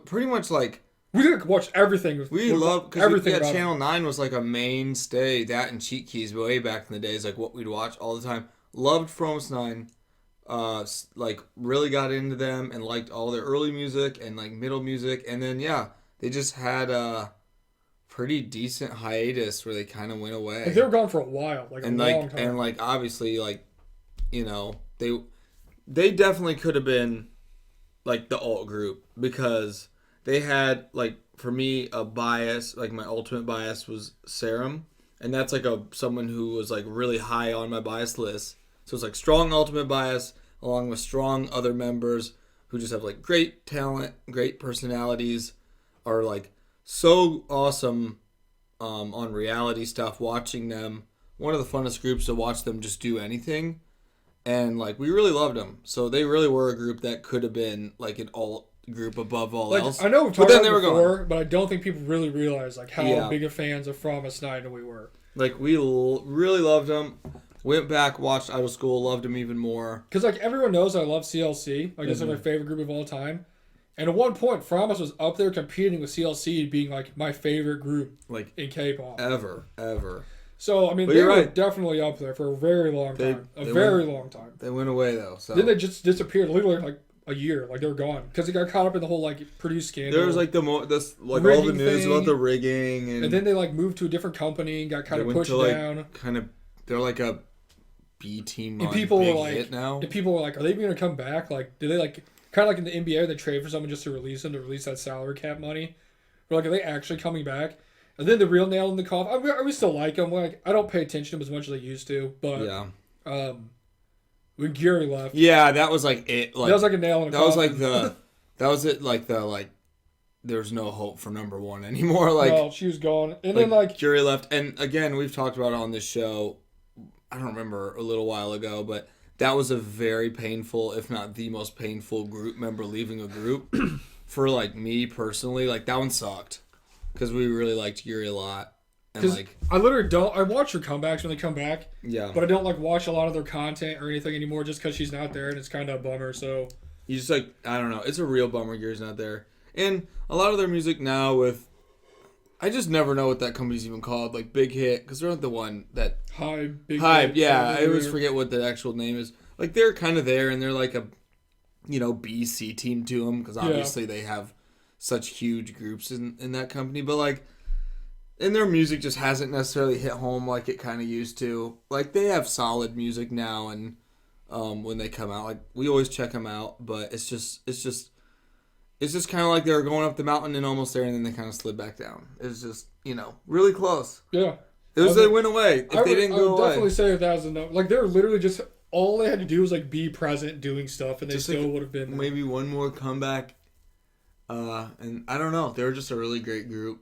[SPEAKER 1] Pretty much like...
[SPEAKER 2] We did watch everything.
[SPEAKER 1] We loved... Because
[SPEAKER 2] everything about
[SPEAKER 1] Channel 9 was like a mainstay. That and Cheat Keys way back in the days. Like what we'd watch all the time. Loved Fromos 9. Like really got into them and liked all their early music and like middle music. And then, they just had a pretty decent hiatus where they kind of went away.
[SPEAKER 2] Like they were gone for a while. Like
[SPEAKER 1] and
[SPEAKER 2] a long time.
[SPEAKER 1] And like obviously like, they definitely could have been like the alt group because they had like for me a bias, like my ultimate bias was Serum, and that's like someone who was like really high on my bias list. So it's like strong ultimate bias along with strong other members who just have like great talent, great personalities, are like so awesome on reality stuff, watching them. One of the funnest groups to watch them just do anything. And, like, we really loved them. So they really were a group that could have been, like, an alt group above all else.
[SPEAKER 2] I know we've talked about it before, but I don't think people really realize, like, how big of fans of Fromos 9 we were.
[SPEAKER 1] Like, we really loved them. Went back, watched Idol School, loved them even more.
[SPEAKER 2] Because, like, everyone knows I love CLC. Like, it's like my favorite group of all time. And at one point, Fromos was up there competing with CLC being, like, my favorite group like in K-pop.
[SPEAKER 1] Ever.
[SPEAKER 2] So, I mean, they were definitely up there for a very long time. A very long time.
[SPEAKER 1] They went away, though. So.
[SPEAKER 2] Then they just disappeared literally, like, a year. Like, they were gone. Because they got caught up in the whole, like, produce scandal.
[SPEAKER 1] There was, like, all the news about the rigging. And
[SPEAKER 2] then they, like, moved to a different company and got kind of pushed down.
[SPEAKER 1] They're, like, a B-team
[SPEAKER 2] and people were like, now. And people were like, are they going to come back? Like, did they, like, kind of like in the NBA, they trade for someone just to release them, to release that salary cap money? We're like, are they actually coming back? And then the real nail in the coffin. We still like them. Like, I don't pay attention to them as much as I used to. But when Gary left,
[SPEAKER 1] that was like it. Like,
[SPEAKER 2] that was like a nail in the coffin.
[SPEAKER 1] That was like that was it. Like there's no hope for number one anymore. Like,
[SPEAKER 2] no, she was gone. And then like
[SPEAKER 1] Gary left. And again, we've talked about it on this show. I don't remember, a little while ago, but that was a very painful, if not the most painful group member leaving a group for like me personally. Like that one sucked. Because we really liked Yuri a lot.
[SPEAKER 2] Because I literally don't... I watch her comebacks when they come back.
[SPEAKER 1] Yeah.
[SPEAKER 2] But I don't, like, watch a lot of their content or anything anymore just because she's not there, and it's kind of a bummer, so...
[SPEAKER 1] You just, like... I don't know. It's a real bummer Yuri's not there. And a lot of their music now with... I just never know what that company's even called. Like, Big Hit. Because they're not the one that...
[SPEAKER 2] Big Hit.
[SPEAKER 1] Yeah. I always forget what the actual name is. Like, they're kind of there, and they're like a, B, C team to them. Because obviously they have... such huge groups in that company, but like, and their music just hasn't necessarily hit home like it kind of used to. Like they have solid music now, and when they come out, like we always check them out, but it's just kind of like they were going up the mountain and almost there, and then they kind of slid back down. It's just really close.
[SPEAKER 2] Yeah,
[SPEAKER 1] they went away. If they didn't go away, I would
[SPEAKER 2] definitely say 1,000. Like they were literally just all they had to do was like be present, doing stuff, and they just still would have been there.
[SPEAKER 1] Maybe one more comeback. And I don't know. They were just a really great group.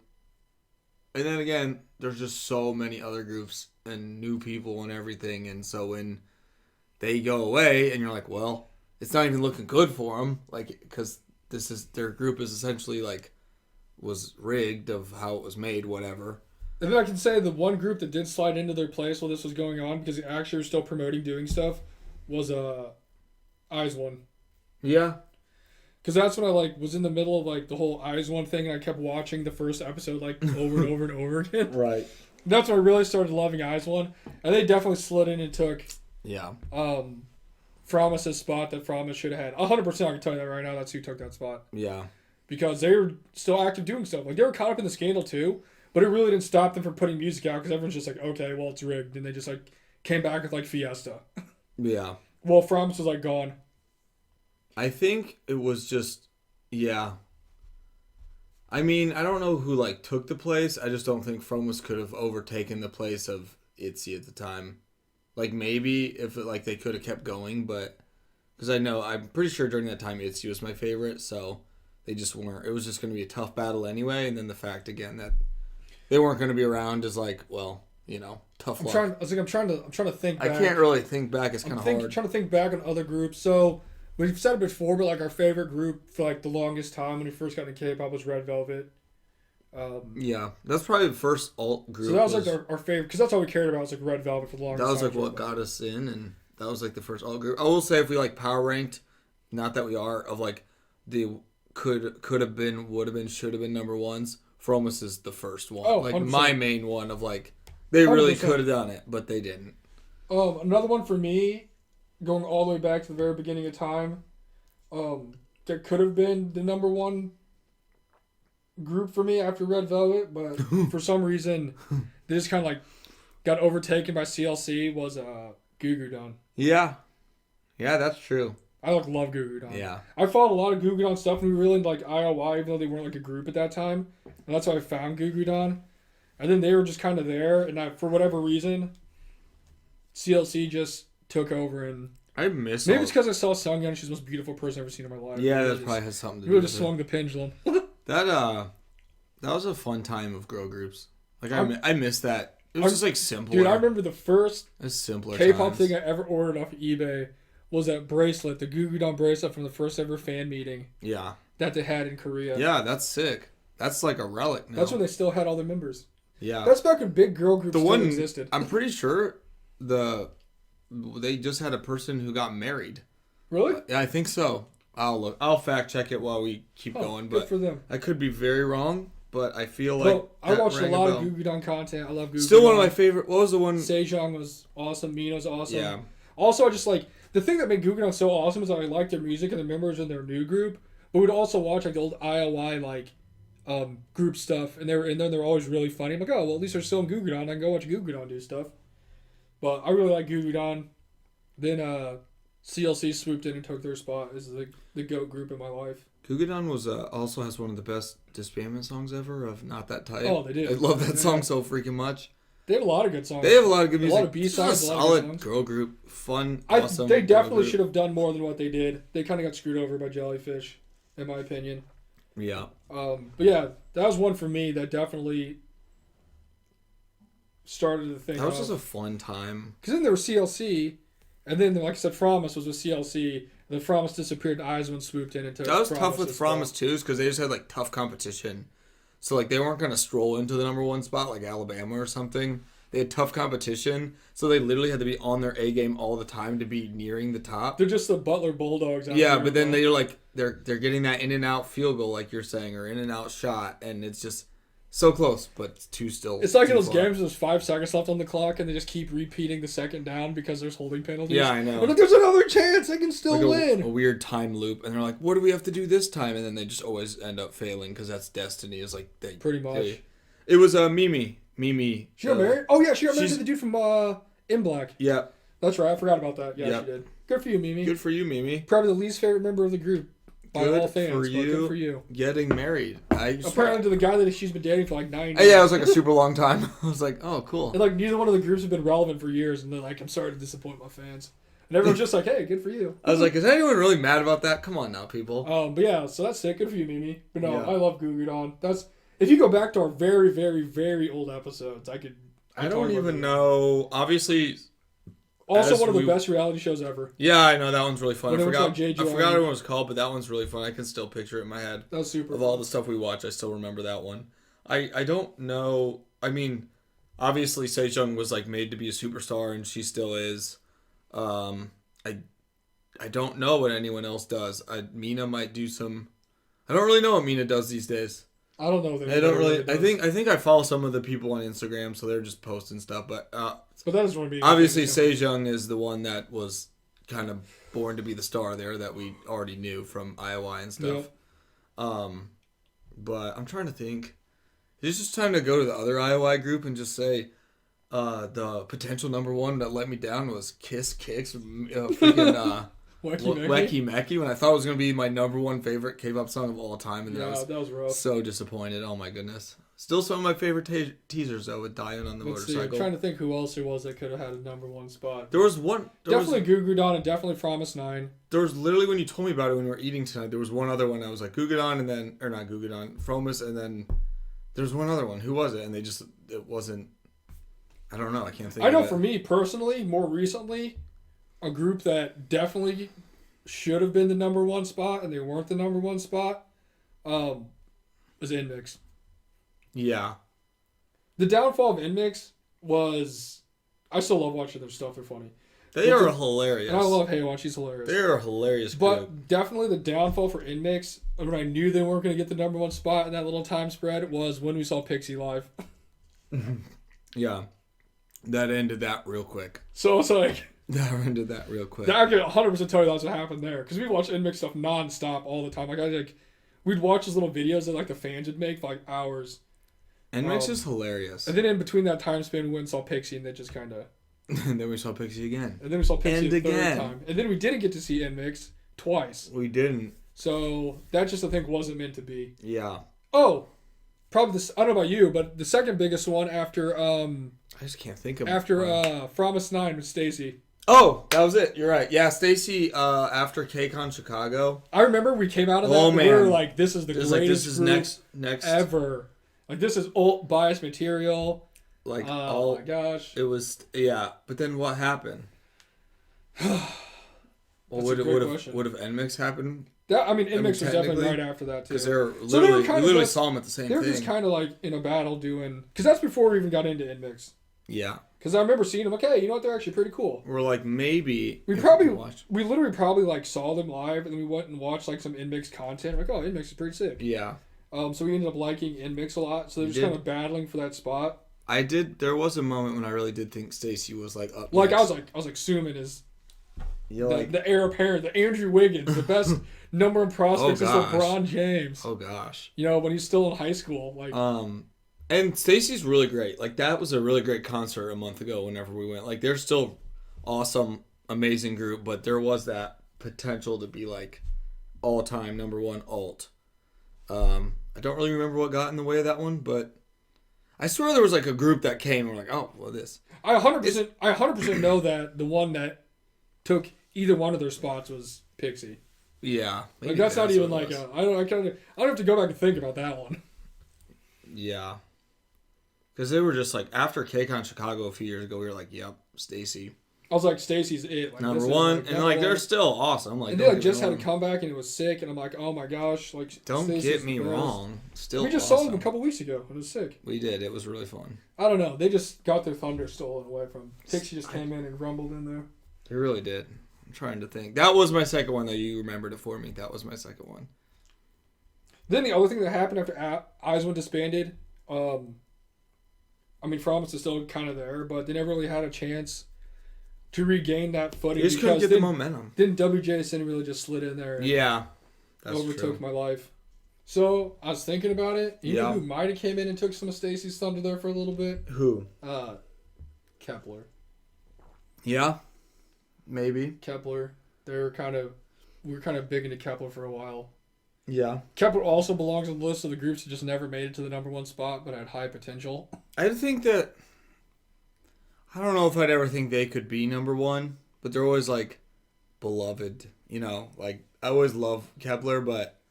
[SPEAKER 1] And then again, there's just so many other groups and new people and everything. And so when they go away and you're like, well, it's not even looking good for them. Like, because their group is essentially like, was rigged of how it was made, whatever.
[SPEAKER 2] And then I can say the one group that did slide into their place while this was going on, because they actually were still promoting doing stuff, was Eyes One.
[SPEAKER 1] Yeah.
[SPEAKER 2] Because that's when I was in the middle of the whole Eyes One thing, and I kept watching the first episode over and over and over again.
[SPEAKER 1] Right.
[SPEAKER 2] That's when I really started loving Eyes One, and they definitely slid in and took Fromos' spot that Fromos should have had. 100%, I can tell you that right now. That's who took that spot.
[SPEAKER 1] Yeah.
[SPEAKER 2] Because they were still active doing stuff. Like they were caught up in the scandal too, but it really didn't stop them from putting music out because everyone's just like, okay, well it's rigged, and they just came back with Fiesta.
[SPEAKER 1] Yeah.
[SPEAKER 2] Well, Fromos was gone.
[SPEAKER 1] I think it was just, yeah. I mean, I don't know who took the place. I just don't think Fromos could have overtaken the place of ITZY at the time. Like maybe if like they could have kept going, but because I'm pretty sure during that time ITZY was my favorite, so they just weren't. It was just going to be a tough battle anyway, and then the fact again that they weren't going to be around is like, well, tough luck.
[SPEAKER 2] I'm trying to think back.
[SPEAKER 1] I can't really think back. It's kind of hard.
[SPEAKER 2] I'm trying to think back on other groups. So we've said it before, but like our favorite group for like the longest time when we first got into K-pop was Red Velvet.
[SPEAKER 1] Yeah, that's probably the first alt group.
[SPEAKER 2] So that was like our favorite, because that's all we cared about was like Red Velvet for the longest time.
[SPEAKER 1] That was like what got us in, and that was like the first alt group. I will say if we like power ranked, not that we are, of like the could have been, would have been, should have been number ones, Fromus is the first one.
[SPEAKER 2] Oh,
[SPEAKER 1] like
[SPEAKER 2] 100%.
[SPEAKER 1] my main one of like they really could have done it, but they didn't.
[SPEAKER 2] Another one for me, going all the way back to the very beginning of time, that could have been the number one group for me after Red Velvet, but for some reason they just kind of like got overtaken by CLC was Goo Goo Dolls.
[SPEAKER 1] Yeah, that's true.
[SPEAKER 2] I love Goo Goo Dolls.
[SPEAKER 1] Yeah,
[SPEAKER 2] I followed a lot of Goo Goo Dolls stuff, and we really like IOI, even though they weren't like a group at that time, and that's how I found Goo Goo Dolls. And then they were just kind of there, and for whatever reason, CLC just took over, and
[SPEAKER 1] I miss.
[SPEAKER 2] Maybe it's because I saw Sungyeon. She's the most beautiful person I've ever seen in my life.
[SPEAKER 1] Yeah, that probably has something to do.
[SPEAKER 2] Really
[SPEAKER 1] with
[SPEAKER 2] just swung the pendulum.
[SPEAKER 1] That was a fun time of girl groups. Like I miss that. It was just like simpler.
[SPEAKER 2] Dude, I remember the first
[SPEAKER 1] simpler
[SPEAKER 2] K-pop thing I ever ordered off of eBay was that bracelet, the Goo Goo Dolls bracelet from the first ever fan meeting.
[SPEAKER 1] Yeah.
[SPEAKER 2] That they had in Korea.
[SPEAKER 1] Yeah, that's sick. That's like a relic now.
[SPEAKER 2] That's when they still had all their members.
[SPEAKER 1] Yeah.
[SPEAKER 2] That's back when big girl groups still existed.
[SPEAKER 1] I'm pretty sure they just had a person who got married.
[SPEAKER 2] Really?
[SPEAKER 1] Yeah, I think so. I'll fact check it while we keep going. But
[SPEAKER 2] good for them.
[SPEAKER 1] I could be very wrong, but I feel like
[SPEAKER 2] I watched a lot of Goo Goo Dolls content. I love Goo Goo Dolls.
[SPEAKER 1] Still one of my favorite. What was the one?
[SPEAKER 2] Sejong was awesome. Mino's awesome.
[SPEAKER 1] Yeah.
[SPEAKER 2] Also, I just like the thing that made Goo Goo Dolls so awesome is that I liked their music and the members in their new group, but we'd also watch like the old IOI like group stuff, and they were in there. And they're always really funny. I'm like, oh well, at least they're still in Goo Goo Dolls. I can go watch Goo Goo Dolls do stuff. But I really like Goo Goo Dolls. Then CLC swooped in and took their spot as the GOAT group in my life.
[SPEAKER 1] Goo Goo Dolls was also has one of the best disbandment songs ever of Not That Tight.
[SPEAKER 2] Oh, they did.
[SPEAKER 1] I love that song so freaking much.
[SPEAKER 2] They have a lot of good songs.
[SPEAKER 1] They have a lot of good music.
[SPEAKER 2] A lot of B-sides.
[SPEAKER 1] A solid girl group. Fun, awesome.
[SPEAKER 2] They definitely should have done more than what they did. They kind of got screwed over by Jellyfish, in my opinion.
[SPEAKER 1] Yeah.
[SPEAKER 2] But yeah, that was one for me that definitely started the thing.
[SPEAKER 1] That was just a fun time.
[SPEAKER 2] Because then there was CLC, and then, like I said, Fromus was with CLC, and then Fromus disappeared, and Eisman swooped in and took.
[SPEAKER 1] That was tough with Fromus too, because they just had like tough competition. So like they weren't gonna stroll into the number one spot like Alabama or something. They had tough competition, so they literally had to be on their A game all the time to be nearing the top.
[SPEAKER 2] They're just the Butler Bulldogs.
[SPEAKER 1] Yeah, but then they're like they're getting that in and out field goal, like you're saying, or in and out shot, and it's just so close, but two still.
[SPEAKER 2] It's like in those games, there's 5 seconds left on the clock, and they just keep repeating the second down because there's holding penalties.
[SPEAKER 1] Yeah, I know.
[SPEAKER 2] But if there's another chance, they can still
[SPEAKER 1] like
[SPEAKER 2] win.
[SPEAKER 1] A weird time loop, and they're like, "What do we have to do this time?" And then they just always end up failing because that's destiny. Is like they
[SPEAKER 2] pretty much.
[SPEAKER 1] It was Mimi. She
[SPEAKER 2] got married? Oh yeah, she got married to the dude from In Black.
[SPEAKER 1] Yeah.
[SPEAKER 2] That's right. I forgot about that. Yeah, she did. Good for you, Mimi.
[SPEAKER 1] Good for you, Mimi.
[SPEAKER 2] Probably the least favorite member of the group. By all fans, good for you.
[SPEAKER 1] Getting married.
[SPEAKER 2] Apparently to the guy that she's been dating for like 9 years.
[SPEAKER 1] Yeah, it was like a super long time. I was like, oh, cool.
[SPEAKER 2] And like neither one of the groups have been relevant for years, and they're like, I'm sorry to disappoint my fans. And everyone's just like, hey, good for you.
[SPEAKER 1] I was like, is anyone really mad about that? Come on now, people.
[SPEAKER 2] But yeah, so that's sick. Good for you, Mimi. But no, I love Goo Goo Dolls. That's if you go back to our very, very, very old episodes, I
[SPEAKER 1] don't even know. Obviously.
[SPEAKER 2] Also, one of the best reality shows ever.
[SPEAKER 1] Yeah, I know. That one's really fun. I forgot what it was called, but that one's really fun. I can still picture it in my head.
[SPEAKER 2] That was super
[SPEAKER 1] fun. All the stuff we watch, I still remember that one. I don't know. I mean, obviously, Sejong was like made to be a superstar, and she still is. I don't know what anyone else does. Mina might do some. I don't really know what Mina does these days.
[SPEAKER 2] I don't know.
[SPEAKER 1] I don't really. I think I follow some of the people on Instagram, so they're just posting stuff. But
[SPEAKER 2] that doesn't want to be
[SPEAKER 1] obviously Sejong is the one that was kind of born to be the star there that we already knew from IOI and stuff. Yep. But I'm trying to think. It's just time to go to the other IOI group and just say the potential number one that let me down was Kiss Kicks. Freaking. Wacky Mecky, when I thought it was going to be my number one favorite K-pop song of all time. And
[SPEAKER 2] that was rough.
[SPEAKER 1] So disappointed. Oh my goodness. Still some of my favorite teasers though with Diane on the
[SPEAKER 2] Let's see.
[SPEAKER 1] motorcycle.
[SPEAKER 2] I'm trying to think who else it was that could have had a number one spot.
[SPEAKER 1] There was one.
[SPEAKER 2] Definitely Goo Goo Dolls and definitely Promise 9.
[SPEAKER 1] There was literally, when you told me about it when we were eating tonight, there was one other one that was like Goo Goo Dolls and then, or not Goo Goo Dolls, Fromis, and then there's one other one. Who was it? And it wasn't, I don't know. I can't think
[SPEAKER 2] I
[SPEAKER 1] of
[SPEAKER 2] know
[SPEAKER 1] it.
[SPEAKER 2] for me personally, more recently, a group that definitely should have been the number one spot and they weren't the number one spot was Inmix.
[SPEAKER 1] Yeah.
[SPEAKER 2] The downfall of Inmix was, I still love watching their stuff. They're funny.
[SPEAKER 1] They are hilarious.
[SPEAKER 2] And I love Haywon. She's hilarious.
[SPEAKER 1] They are a hilarious group.
[SPEAKER 2] But definitely the downfall for Inmix, when I knew they weren't going to get the number one spot in that little time spread, was when we saw Pixie live.
[SPEAKER 1] Yeah. That ended that real quick.
[SPEAKER 2] So it's like...
[SPEAKER 1] That ended that real quick.
[SPEAKER 2] I can 100% tell you that's what happened there. Because we watch Inmix stuff non-stop all the time. We'd watch those little videos that the fans would make for hours.
[SPEAKER 1] Inmix is hilarious.
[SPEAKER 2] And then in between that time span, we went and saw Pixie, and they just kind of...
[SPEAKER 1] And then we saw Pixie again.
[SPEAKER 2] And then we saw Pixie
[SPEAKER 1] and
[SPEAKER 2] a
[SPEAKER 1] again.
[SPEAKER 2] third time. And then we didn't get to see Inmix twice.
[SPEAKER 1] We didn't.
[SPEAKER 2] So that just, I think, wasn't meant to be.
[SPEAKER 1] Yeah.
[SPEAKER 2] Oh! Probably this. I don't know about you, but the second biggest one after... I
[SPEAKER 1] just can't think of
[SPEAKER 2] After Promise 9 was Stacy.
[SPEAKER 1] Oh, that was it. You're right. Yeah, Stacy, after KCON Chicago.
[SPEAKER 2] I remember we came out of that and we were like, this is the greatest
[SPEAKER 1] this is
[SPEAKER 2] group
[SPEAKER 1] next
[SPEAKER 2] ever. This is alt bias material. Oh my gosh.
[SPEAKER 1] It was, yeah. But then what happened? Well, would have NMIX happened?
[SPEAKER 2] Inmix was definitely right after that too.
[SPEAKER 1] Because we literally saw them at the same thing.
[SPEAKER 2] They were just kind of in a battle doing, because that's before we even got into Inmix.
[SPEAKER 1] Yeah.
[SPEAKER 2] Because I remember seeing them. Okay, you know what? They're actually pretty cool.
[SPEAKER 1] We're like, maybe
[SPEAKER 2] we literally probably saw them live, and then we went and watched some Inmix content. We're like, oh, Inmix is pretty sick.
[SPEAKER 1] Yeah.
[SPEAKER 2] So we ended up liking Inmix a lot. So they're just kind of battling for that spot.
[SPEAKER 1] I did. There was a moment when I really did think Stacy was up.
[SPEAKER 2] I was like, Suman is the heir apparent, the Andrew Wiggins, the best number one prospect is LeBron James.
[SPEAKER 1] Oh gosh.
[SPEAKER 2] When he's still in high school,
[SPEAKER 1] And Stacy's really great. That was a really great concert a month ago whenever we went. They're still awesome, amazing group, but there was that potential to be all-time number one alt. I don't really remember what got in the way of that one, but I swear there was a group that came and we're like, oh, well, this.
[SPEAKER 2] I 100% know that the one that took either one of their spots was Pixie.
[SPEAKER 1] Yeah.
[SPEAKER 2] That's not even I don't have to go back and think about that one.
[SPEAKER 1] Yeah. Because they were just after KCON Chicago a few years ago, we were like, yep, Stacy.
[SPEAKER 2] I was like, Stacy's it.
[SPEAKER 1] Number one. And they're still awesome.
[SPEAKER 2] And they just had a comeback and it was sick. And I'm like, oh my gosh.
[SPEAKER 1] Don't
[SPEAKER 2] Stacey's
[SPEAKER 1] get me wrong. Still
[SPEAKER 2] we just
[SPEAKER 1] awesome.
[SPEAKER 2] saw them a couple weeks ago. It was sick.
[SPEAKER 1] We did. It was really fun.
[SPEAKER 2] I don't know. They just got their thunder stolen away from them. Pixie just came in and rumbled in there.
[SPEAKER 1] They really did. I'm trying to think. That was my second one, though. You remembered it for me. That was my second one.
[SPEAKER 2] Then the other thing that happened after Eyes went disbanded, Promise is still kind of there, but they never really had a chance to regain that footing.
[SPEAKER 1] They just couldn't get the momentum.
[SPEAKER 2] Then WJSN really just slid in there and overtook my life. So I was thinking about it. You know who might have came in and took some of Stacy's thunder there for a little bit?
[SPEAKER 1] Who?
[SPEAKER 2] Kepler.
[SPEAKER 1] Yeah. Maybe.
[SPEAKER 2] Kepler. We were kind of big into Kepler for a while.
[SPEAKER 1] Yeah.
[SPEAKER 2] Kepler also belongs on the list of the groups that just never made it to the number one spot, but had high potential.
[SPEAKER 1] I think that... I don't know if I'd ever think they could be number one, but they're always, beloved. I always love Kepler, but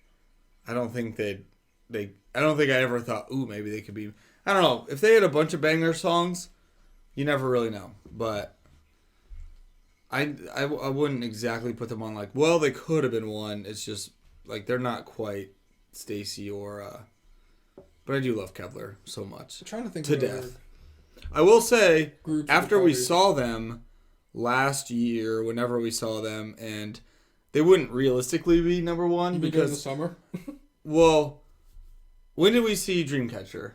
[SPEAKER 1] I don't think I don't think I ever thought, ooh, maybe they could be... I don't know. If they had a bunch of banger songs, you never really know. But I wouldn't exactly put them on, they could have been one. It's just... they're not quite Stacy or... But I do love Kepler so much.
[SPEAKER 2] I'm trying to think
[SPEAKER 1] to death. I will say, after we saw them last year, whenever we saw them, and they wouldn't realistically be number one because...
[SPEAKER 2] in the summer?
[SPEAKER 1] Well, when did we see Dreamcatcher?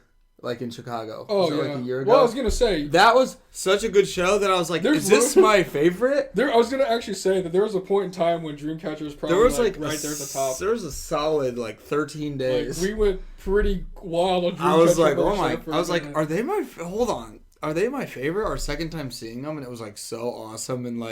[SPEAKER 1] In Chicago.
[SPEAKER 2] Oh,
[SPEAKER 1] was
[SPEAKER 2] yeah.
[SPEAKER 1] A year ago?
[SPEAKER 2] Well, I was going to say...
[SPEAKER 1] That was such a good show that I was like, is this my favorite?
[SPEAKER 2] I was going to actually say that there was a point in time when Dreamcatcher was probably right there at the top.
[SPEAKER 1] There was a solid 13 days.
[SPEAKER 2] We went pretty wild on Dreamcatcher.
[SPEAKER 1] I was like, oh my... I was like, are they my... Hold on. Are they my favorite? Our second time seeing them, and it was so awesome and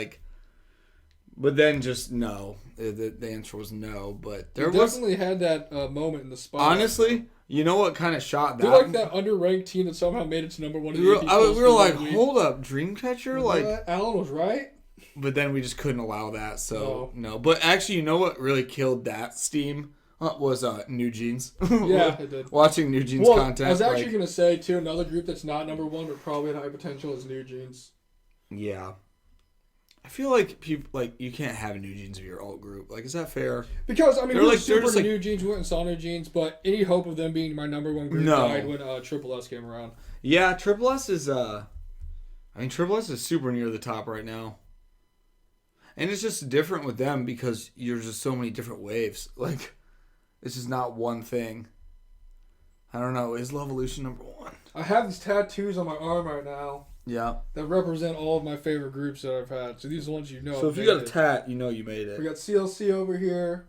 [SPEAKER 1] But then just no. The answer was no. But there was
[SPEAKER 2] definitely had that moment in the spot.
[SPEAKER 1] Honestly, You know what kind of shot that?
[SPEAKER 2] They're like that underranked team that somehow made it to number one.
[SPEAKER 1] We were like, hold up, Dreamcatcher? Like,
[SPEAKER 2] Alan was right.
[SPEAKER 1] But then we just couldn't allow that, so no. But actually, you know what really killed that steam was New Jeans.
[SPEAKER 2] Yeah, it did.
[SPEAKER 1] Watching New Jeans content.
[SPEAKER 2] I was actually gonna say too, another group that's not number one but probably at high potential is New Jeans.
[SPEAKER 1] Yeah. I feel like people you can't have New Jeans of your alt group. Like, is that fair?
[SPEAKER 2] Because I mean, we were super
[SPEAKER 1] like,
[SPEAKER 2] New Jeans. We went and saw New Jeans, but any hope of them being my number one group died when Triple S came around.
[SPEAKER 1] Yeah, Triple S is Triple S is super near the top right now, and it's just different with them because there's just so many different waves. Like, it's just not one thing. I don't know. Is Lovolution number one?
[SPEAKER 2] I have these tattoos on my arm right now.
[SPEAKER 1] Yeah.
[SPEAKER 2] That represent all of my favorite groups that I've had. So these are the ones you know.
[SPEAKER 1] So if you got a tat, you know you made it.
[SPEAKER 2] We got CLC over here.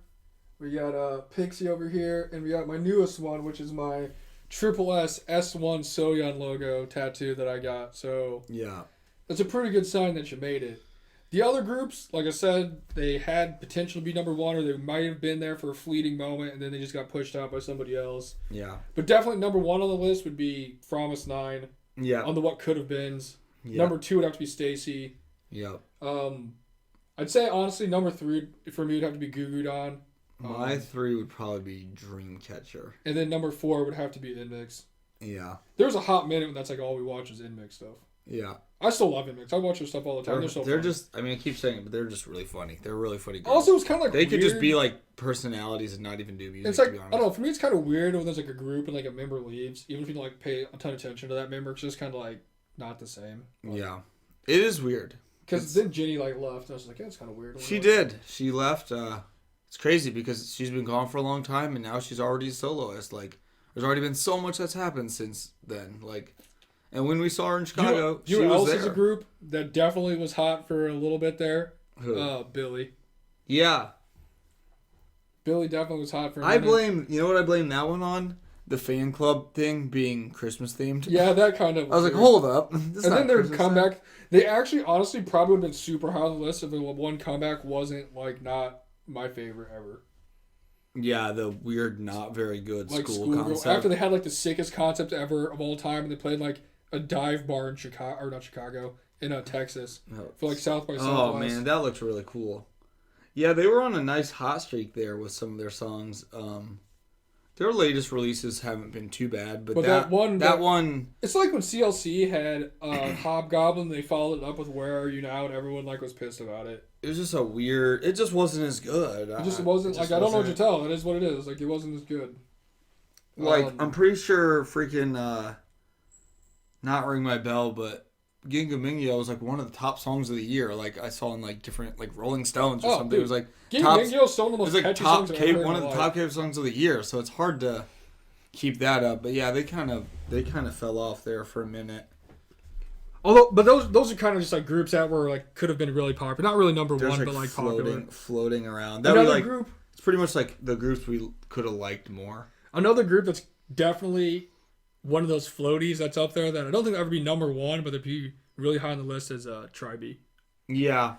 [SPEAKER 2] We got Pixie over here. And we got my newest one, which is my Triple S S1 Soyeon logo tattoo that I got. So
[SPEAKER 1] yeah,
[SPEAKER 2] that's a pretty good sign that you made it. The other groups, like I said, they had potential to be number one, or they might have been there for a fleeting moment, and then they just got pushed out by somebody else.
[SPEAKER 1] Yeah.
[SPEAKER 2] But definitely number one on the list would be Promise 9.
[SPEAKER 1] Yeah.
[SPEAKER 2] On the what could have beens.
[SPEAKER 1] Yeah.
[SPEAKER 2] Number 2 would have to be Stacy.
[SPEAKER 1] Yep.
[SPEAKER 2] I'd say honestly number 3 for me would have to be Goo Goo Dolls.
[SPEAKER 1] My 3 would probably be Dreamcatcher.
[SPEAKER 2] And then number 4 would have to be Inmix.
[SPEAKER 1] Yeah.
[SPEAKER 2] There's a hot minute when that's like all we watch is Inmix stuff.
[SPEAKER 1] Yeah.
[SPEAKER 2] I still love Inmix. I watch their stuff all the time.
[SPEAKER 1] They're just, I mean, I keep saying it, but they're just really funny. They're really funny girls.
[SPEAKER 2] Also, it's kind of like
[SPEAKER 1] they
[SPEAKER 2] weird.
[SPEAKER 1] could just be like personalities and not even do music.
[SPEAKER 2] It's like,
[SPEAKER 1] to be honest.
[SPEAKER 2] I don't know, for me it's kind of weird when there's like a group and like a member leaves. Even if you don't like pay a ton of attention to that member, it's just kind of like not the same.
[SPEAKER 1] Yeah. It is weird.
[SPEAKER 2] Because then Jenny like left and I was like, yeah, it's kind of weird.
[SPEAKER 1] She did. She left. It's crazy because she's been gone for a long time and now she's already a soloist. Like, there's already been so much that's happened since then. Like, and when we saw her in Chicago,
[SPEAKER 2] she was there. Is a group that definitely was hot for a little bit there?
[SPEAKER 1] Who?
[SPEAKER 2] Billy.
[SPEAKER 1] Yeah.
[SPEAKER 2] Billy definitely was hot for a
[SPEAKER 1] minute. You know what I blame that one on? The fan club thing being Christmas themed.
[SPEAKER 2] Yeah, that kind of.
[SPEAKER 1] I was like, hold up.
[SPEAKER 2] And then their comeback. They actually, honestly, probably would have been super high on the list if the one comeback wasn't like not my favorite ever.
[SPEAKER 1] Yeah, the weird, not very good
[SPEAKER 2] like
[SPEAKER 1] school concept.
[SPEAKER 2] Girl. After they had like the sickest concept ever of all time, and they played like a dive bar in Chicago, or not Chicago, in Texas for like South by Southwest.
[SPEAKER 1] Oh man, that looks really cool. Yeah, they were on a nice hot streak there with some of their songs. Their latest releases haven't been too bad, but that one. It's
[SPEAKER 2] like when CLC had Hobgoblin, they followed it up with Where Are You Now, and everyone like was pissed about it.
[SPEAKER 1] It was just a weird. It just wasn't as good.
[SPEAKER 2] It just wasn't I don't know what to tell. It is what it is. Like it wasn't as good.
[SPEAKER 1] Like I'm pretty sure freaking not Ring My Bell, but Ginga Mingyo was like one of the top songs of the year. Like I saw in like different like Rolling Stones or something. Dude. It was like
[SPEAKER 2] Ginga Mingyo's still the most catchy songs
[SPEAKER 1] I've ever heard one of the top K songs of the year. So it's hard to keep that up. But yeah, they kind of fell off there for a minute.
[SPEAKER 2] But those are kind of just like groups that were like could have been really popular, not really number one, but like
[SPEAKER 1] floating around. That was like group. It's pretty much like the groups we could have liked more.
[SPEAKER 2] Another group that's definitely one of those floaties that's up there that I don't think will ever be number one, but they'd be really high on the list is Tribe.
[SPEAKER 1] Yeah.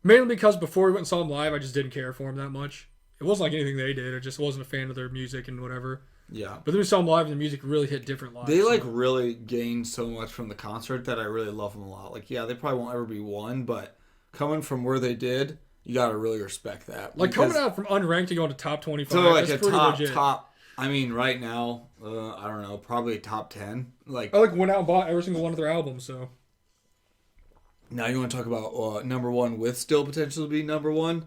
[SPEAKER 2] Mainly because before we went and saw them live, I just didn't care for them that much. It wasn't like anything they did. I just wasn't a fan of their music and whatever.
[SPEAKER 1] Yeah.
[SPEAKER 2] But then we saw them live and the music really hit different live.
[SPEAKER 1] They like really gained so much from the concert that I really love them a lot. Like, yeah, they probably won't ever be one, but coming from where they did, you got to really respect that.
[SPEAKER 2] Like coming out from unranked to going to top 25.
[SPEAKER 1] So like
[SPEAKER 2] that's
[SPEAKER 1] a top, I mean, right now, I don't know, probably top 10. Like
[SPEAKER 2] I went out and bought every single one of their albums, so.
[SPEAKER 1] Now you want to talk about number one with still potential to be number one?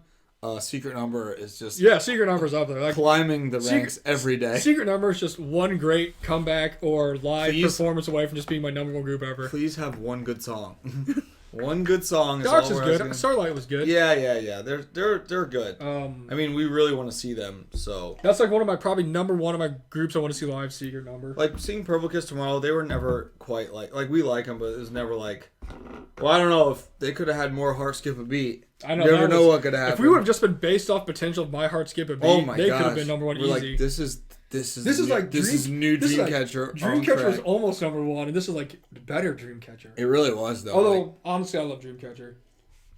[SPEAKER 1] Secret Number is just...
[SPEAKER 2] Yeah, Secret Number's up there. Like,
[SPEAKER 1] climbing the ranks every day.
[SPEAKER 2] Secret Number is just one great comeback or live performance away from just being my number one group ever.
[SPEAKER 1] Please have one good song. One good song.
[SPEAKER 2] Darks is good. Starlight was good.
[SPEAKER 1] Yeah. They're good. I mean, we really want to see them. So
[SPEAKER 2] that's like probably number one of my groups I want to see live. Secret Number.
[SPEAKER 1] Like seeing Purple Kiss Tomorrow, they were never quite like we like them, but it was never like. Well, I don't know if they could have had more Heart Skip a Beat.
[SPEAKER 2] I know.
[SPEAKER 1] You never know what could happen.
[SPEAKER 2] If we would have just been based off potential of My Heart Skip a Beat, they could have been number one easy.
[SPEAKER 1] Like, this is new Dreamcatcher.
[SPEAKER 2] Dreamcatcher was almost number one, and this is like better Dreamcatcher.
[SPEAKER 1] It really was though.
[SPEAKER 2] Although honestly, I love Dreamcatcher,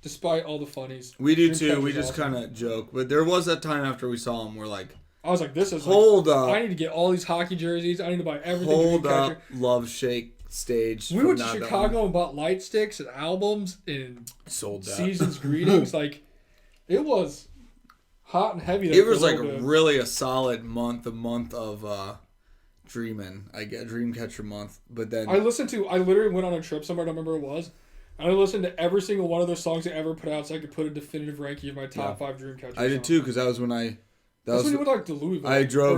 [SPEAKER 2] despite all the funnies.
[SPEAKER 1] We do too. We just kind of joke, but there was that time after we saw them where like
[SPEAKER 2] I was like, this is
[SPEAKER 1] Hold up.
[SPEAKER 2] I need to get all these hockey jerseys. I need to buy everything.
[SPEAKER 1] Hold up. Love Shake stage.
[SPEAKER 2] We went to Chicago and bought light sticks and albums and
[SPEAKER 1] sold that.
[SPEAKER 2] Season's greetings. Like, it was hot and heavy.
[SPEAKER 1] It was like really a solid month, of dreaming. I get Dreamcatcher month, but then
[SPEAKER 2] I literally went on a trip somewhere. I don't remember where it was. And I listened to every single one of their songs they ever put out, so I could put a definitive ranking of my top 5 Dreamcatcher.
[SPEAKER 1] I did too, because that was when I.
[SPEAKER 2] That's when you went like to Louisville.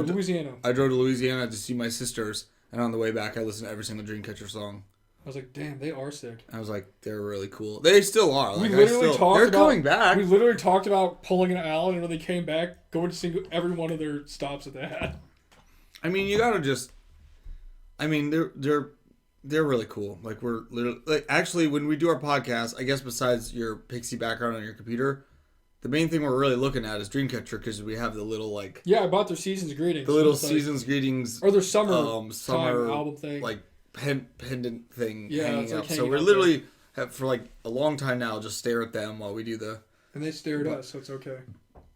[SPEAKER 2] Louisiana.
[SPEAKER 1] I drove to Louisiana to see my sisters, and on the way back, I listened to every single Dreamcatcher song.
[SPEAKER 2] I was like, damn, they are sick.
[SPEAKER 1] I was like, they're really cool. They still are. Like,
[SPEAKER 2] they're
[SPEAKER 1] coming back.
[SPEAKER 2] We literally talked about pulling an Allen, and when they came back, going to sing every one of their stops that they had.
[SPEAKER 1] I mean, you gotta just. I mean, they're really cool. Like, we're literally actually when we do our podcast, I guess besides your Pixie background on your computer, the main thing we're really looking at is Dreamcatcher, because we have the little I
[SPEAKER 2] bought their Season's Greetings.
[SPEAKER 1] The little Season's Greetings
[SPEAKER 2] or their summer album thing.
[SPEAKER 1] Like pendant thing hanging up.
[SPEAKER 2] Like
[SPEAKER 1] so we're literally have for like a long time now just stare at them while we do
[SPEAKER 2] and they stare at us, so it's okay.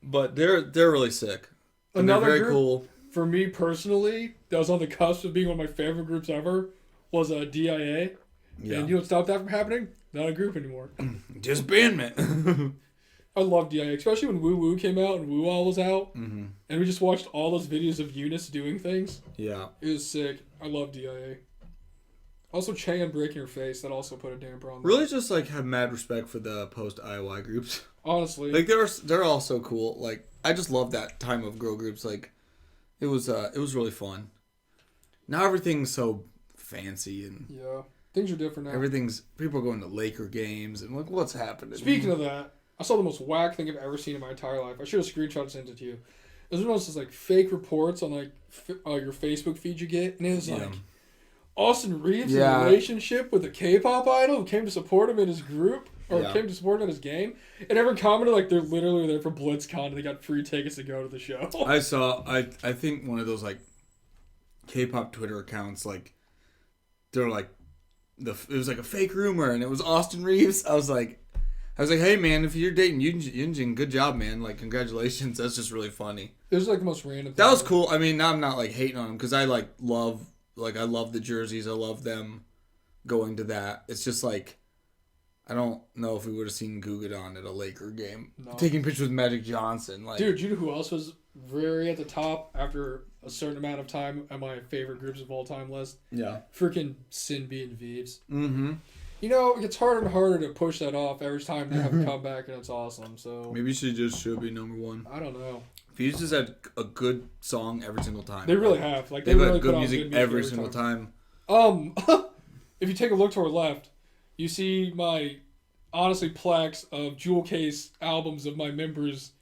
[SPEAKER 1] But they're really sick.
[SPEAKER 2] Another
[SPEAKER 1] they're very
[SPEAKER 2] group,
[SPEAKER 1] cool.
[SPEAKER 2] For me personally, that was on the cusp of being one of my favorite groups ever was DIA. Yeah. And you know what stopped that from happening? Not a group anymore.
[SPEAKER 1] Disbandment.
[SPEAKER 2] I love DIA, especially when Woo Woo came out and Woo All was out.
[SPEAKER 1] Mm-hmm. And
[SPEAKER 2] we just watched all those videos of Eunice doing things.
[SPEAKER 1] Yeah.
[SPEAKER 2] It was sick. I love DIA. Also, Cheyenne breaking her face, that also put a damper on that.
[SPEAKER 1] Really just have mad respect for the post-IOI groups.
[SPEAKER 2] Honestly.
[SPEAKER 1] Like, they're all so cool. Like, I just love that time of girl groups. Like, it was really fun. Now everything's so fancy and...
[SPEAKER 2] Yeah. Things are different now.
[SPEAKER 1] People are going to Laker games and what's happening?
[SPEAKER 2] Speaking of that, I saw the most whack thing I've ever seen in my entire life. I should have screenshot and sent it to you. It was one of those fake reports on your Facebook feed you get, and it was Austin Reeves in a relationship with a K-pop idol who came to support him in his group, or came to support him in his game, and everyone commented they're literally there for BlitzCon and they got free tickets to go to the show.
[SPEAKER 1] I think one of those K-pop Twitter accounts they're it was a fake rumor and it was Austin Reeves. I was like, hey man, if you're dating Yunjin, good job, man. Congratulations. That's just really funny.
[SPEAKER 2] It was the most random thing.
[SPEAKER 1] That was cool. I mean, now I'm not hating on him because I love the jerseys. I love them going to that. It's just I don't know if we would have seen Gugadon at a Laker game. No. Taking pictures with Magic Johnson.
[SPEAKER 2] Dude, you know who else was very at the top after a certain amount of time on my favorite groups of all time list?
[SPEAKER 1] Yeah.
[SPEAKER 2] Freaking Sinbi and Veeves.
[SPEAKER 1] Mm-hmm.
[SPEAKER 2] You know, it's harder and harder to push that off every time they have a comeback, and it's awesome. So
[SPEAKER 1] maybe she just should be number one.
[SPEAKER 2] I don't know.
[SPEAKER 1] Veeves has had a good song every single time.
[SPEAKER 2] They really have.
[SPEAKER 1] They've really had good music every single time.
[SPEAKER 2] If you take a look to our left, you see my, honestly, plaques of jewel case albums of my members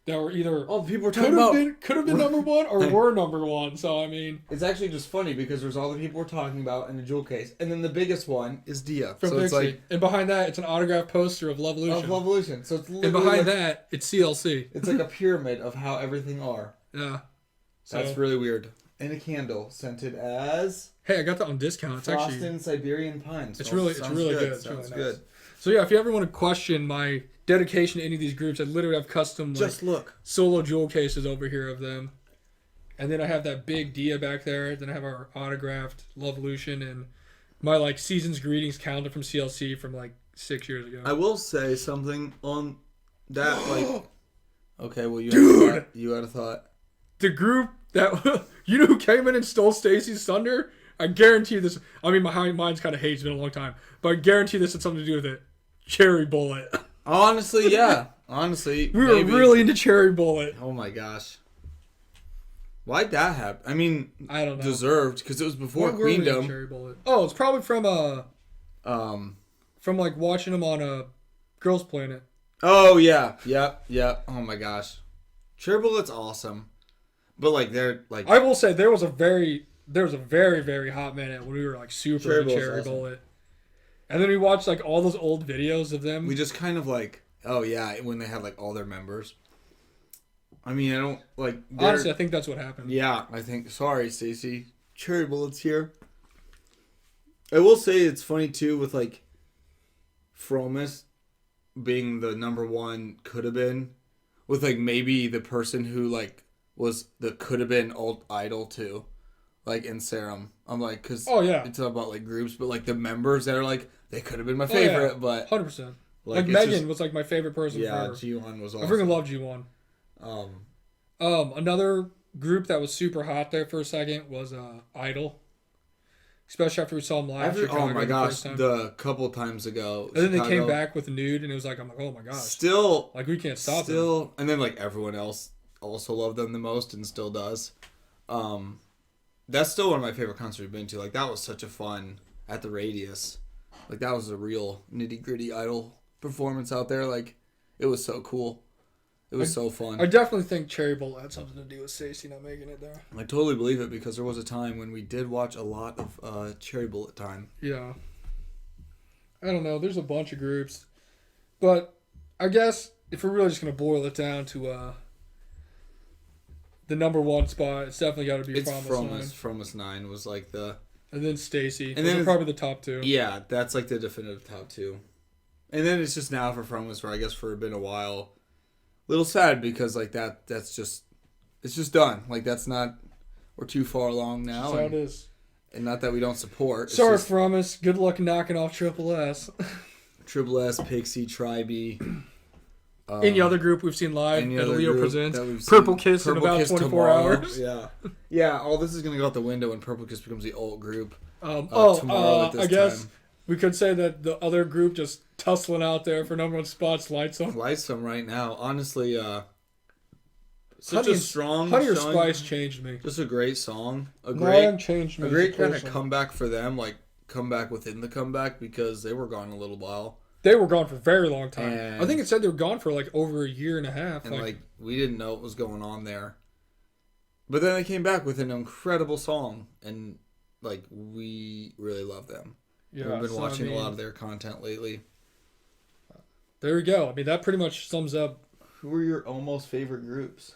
[SPEAKER 2] that were either
[SPEAKER 1] people were talking about
[SPEAKER 2] could have been number one or were number one. So I mean,
[SPEAKER 1] it's actually just funny because there's all the people we're talking about in the jewel case, and then the biggest one is Dia.
[SPEAKER 2] From Pixie. And behind that, it's an autographed poster of Loveolution.
[SPEAKER 1] So it's
[SPEAKER 2] and behind that, it's CLC.
[SPEAKER 1] It's like a pyramid of how everything are.
[SPEAKER 2] Yeah,
[SPEAKER 1] that's really weird. And a candle scented as.
[SPEAKER 2] Hey, I got that on discount. It's
[SPEAKER 1] Frost
[SPEAKER 2] actually
[SPEAKER 1] in Siberian pine.
[SPEAKER 2] It's really good. It's
[SPEAKER 1] Sounds
[SPEAKER 2] really nice.
[SPEAKER 1] good.
[SPEAKER 2] So yeah, if you ever want to question my dedication to any of these groups, I literally have custom solo jewel cases over here of them. And then I have that big Dia back there. Then I have our autographed Loveolution and my Season's Greetings calendar from CLC from 6 years ago.
[SPEAKER 1] I will say something on that okay, well you had a thought.
[SPEAKER 2] The group that you know who came in and stole Stacy's thunder? I guarantee this. I mean, my mind's kind of hates. It's been a long time, but I guarantee this had something to do with it. Cherry Bullet.
[SPEAKER 1] Honestly, yeah. Honestly,
[SPEAKER 2] we were really into Cherry Bullet.
[SPEAKER 1] Oh my gosh. Why'd that happen? I mean,
[SPEAKER 2] I don't know.
[SPEAKER 1] Deserved because it was before Queendom.
[SPEAKER 2] Cherry Bullet. Oh, it's probably from watching them on Girls Planet.
[SPEAKER 1] Oh yeah, yeah. Oh my gosh, Cherry Bullet's awesome, but they're
[SPEAKER 2] I will say there was a very very hot minute when we were super into Cherry Bullet. And then we watched all those old videos of them.
[SPEAKER 1] We just kind of oh yeah, when they had all their members. I mean, I don't
[SPEAKER 2] honestly, I think that's what happened.
[SPEAKER 1] Yeah, I think. Sorry, Stacey. Cherry Bullet's here. I will say it's funny too with Fromis being the number one could have been with maybe the person who that could have been old Idol too, like in Serum. I'm like, because it's about like groups, but like the members that are like they could have been my favorite, but
[SPEAKER 2] 100%. Like Megan was like my favorite person.
[SPEAKER 1] Yeah, G1 was awesome.
[SPEAKER 2] I freaking love G1. Another group that was super hot there for a second was Idol. Especially after we saw them live.
[SPEAKER 1] Oh my gosh, the couple times ago.
[SPEAKER 2] And then they came back with Nude, and it was like, I'm like, oh my gosh.
[SPEAKER 1] Still.
[SPEAKER 2] Like, we can't stop them.
[SPEAKER 1] And then, like, everyone else also loved them the most and still does. That's still one of my favorite concerts we've been to. Like, that was such a fun at the Radius. Like, that was a real nitty-gritty Idol performance out there. Like, it was so cool. It was so fun.
[SPEAKER 2] I definitely think Cherry Bullet had something to do with Stacey not making it there.
[SPEAKER 1] I totally believe it because there was a time when we did watch a lot of Cherry Bullet time.
[SPEAKER 2] Yeah. I don't know. There's a bunch of groups. But I guess if we're really just going to boil it down to the number one spot, it's definitely got to be
[SPEAKER 1] From Us 9 was like the...
[SPEAKER 2] And then Stacey.
[SPEAKER 1] And then
[SPEAKER 2] probably the top two.
[SPEAKER 1] Yeah, that's like the definitive top two. And then it's just now for From Us, where I guess for been a while... Little sad because like that's just it's just done. Like that's not we're too far along now.
[SPEAKER 2] So it is.
[SPEAKER 1] And not that we don't support.
[SPEAKER 2] Sorry, From Us. Good luck knocking off Triple S.
[SPEAKER 1] Triple S, Pixie, Tribe.
[SPEAKER 2] Any other group we've seen live at Leo Presents. Purple Kiss in about 24 hours.
[SPEAKER 1] Yeah. Yeah, all this is gonna go out the window when Purple Kiss becomes the old group.
[SPEAKER 2] Tomorrow at this I guess time. We could say that the other group just tussling out there for number one spots, Lightsome.
[SPEAKER 1] Lightsome right now. Honestly, such a strong
[SPEAKER 2] Honey or Spice changed me.
[SPEAKER 1] Just a great song.
[SPEAKER 2] Changed me.
[SPEAKER 1] A great kind of comeback for them, like comeback within the comeback because they were gone a little while.
[SPEAKER 2] They were gone for a very long time. And I think it said they were gone for like over a year and a half.
[SPEAKER 1] And like we didn't know what was going on there. But then they came back with an incredible song and like we really love them. Yeah, we've been watching a lot of their content lately.
[SPEAKER 2] There we go. I mean, that pretty much sums up.
[SPEAKER 1] Who are your almost favorite groups?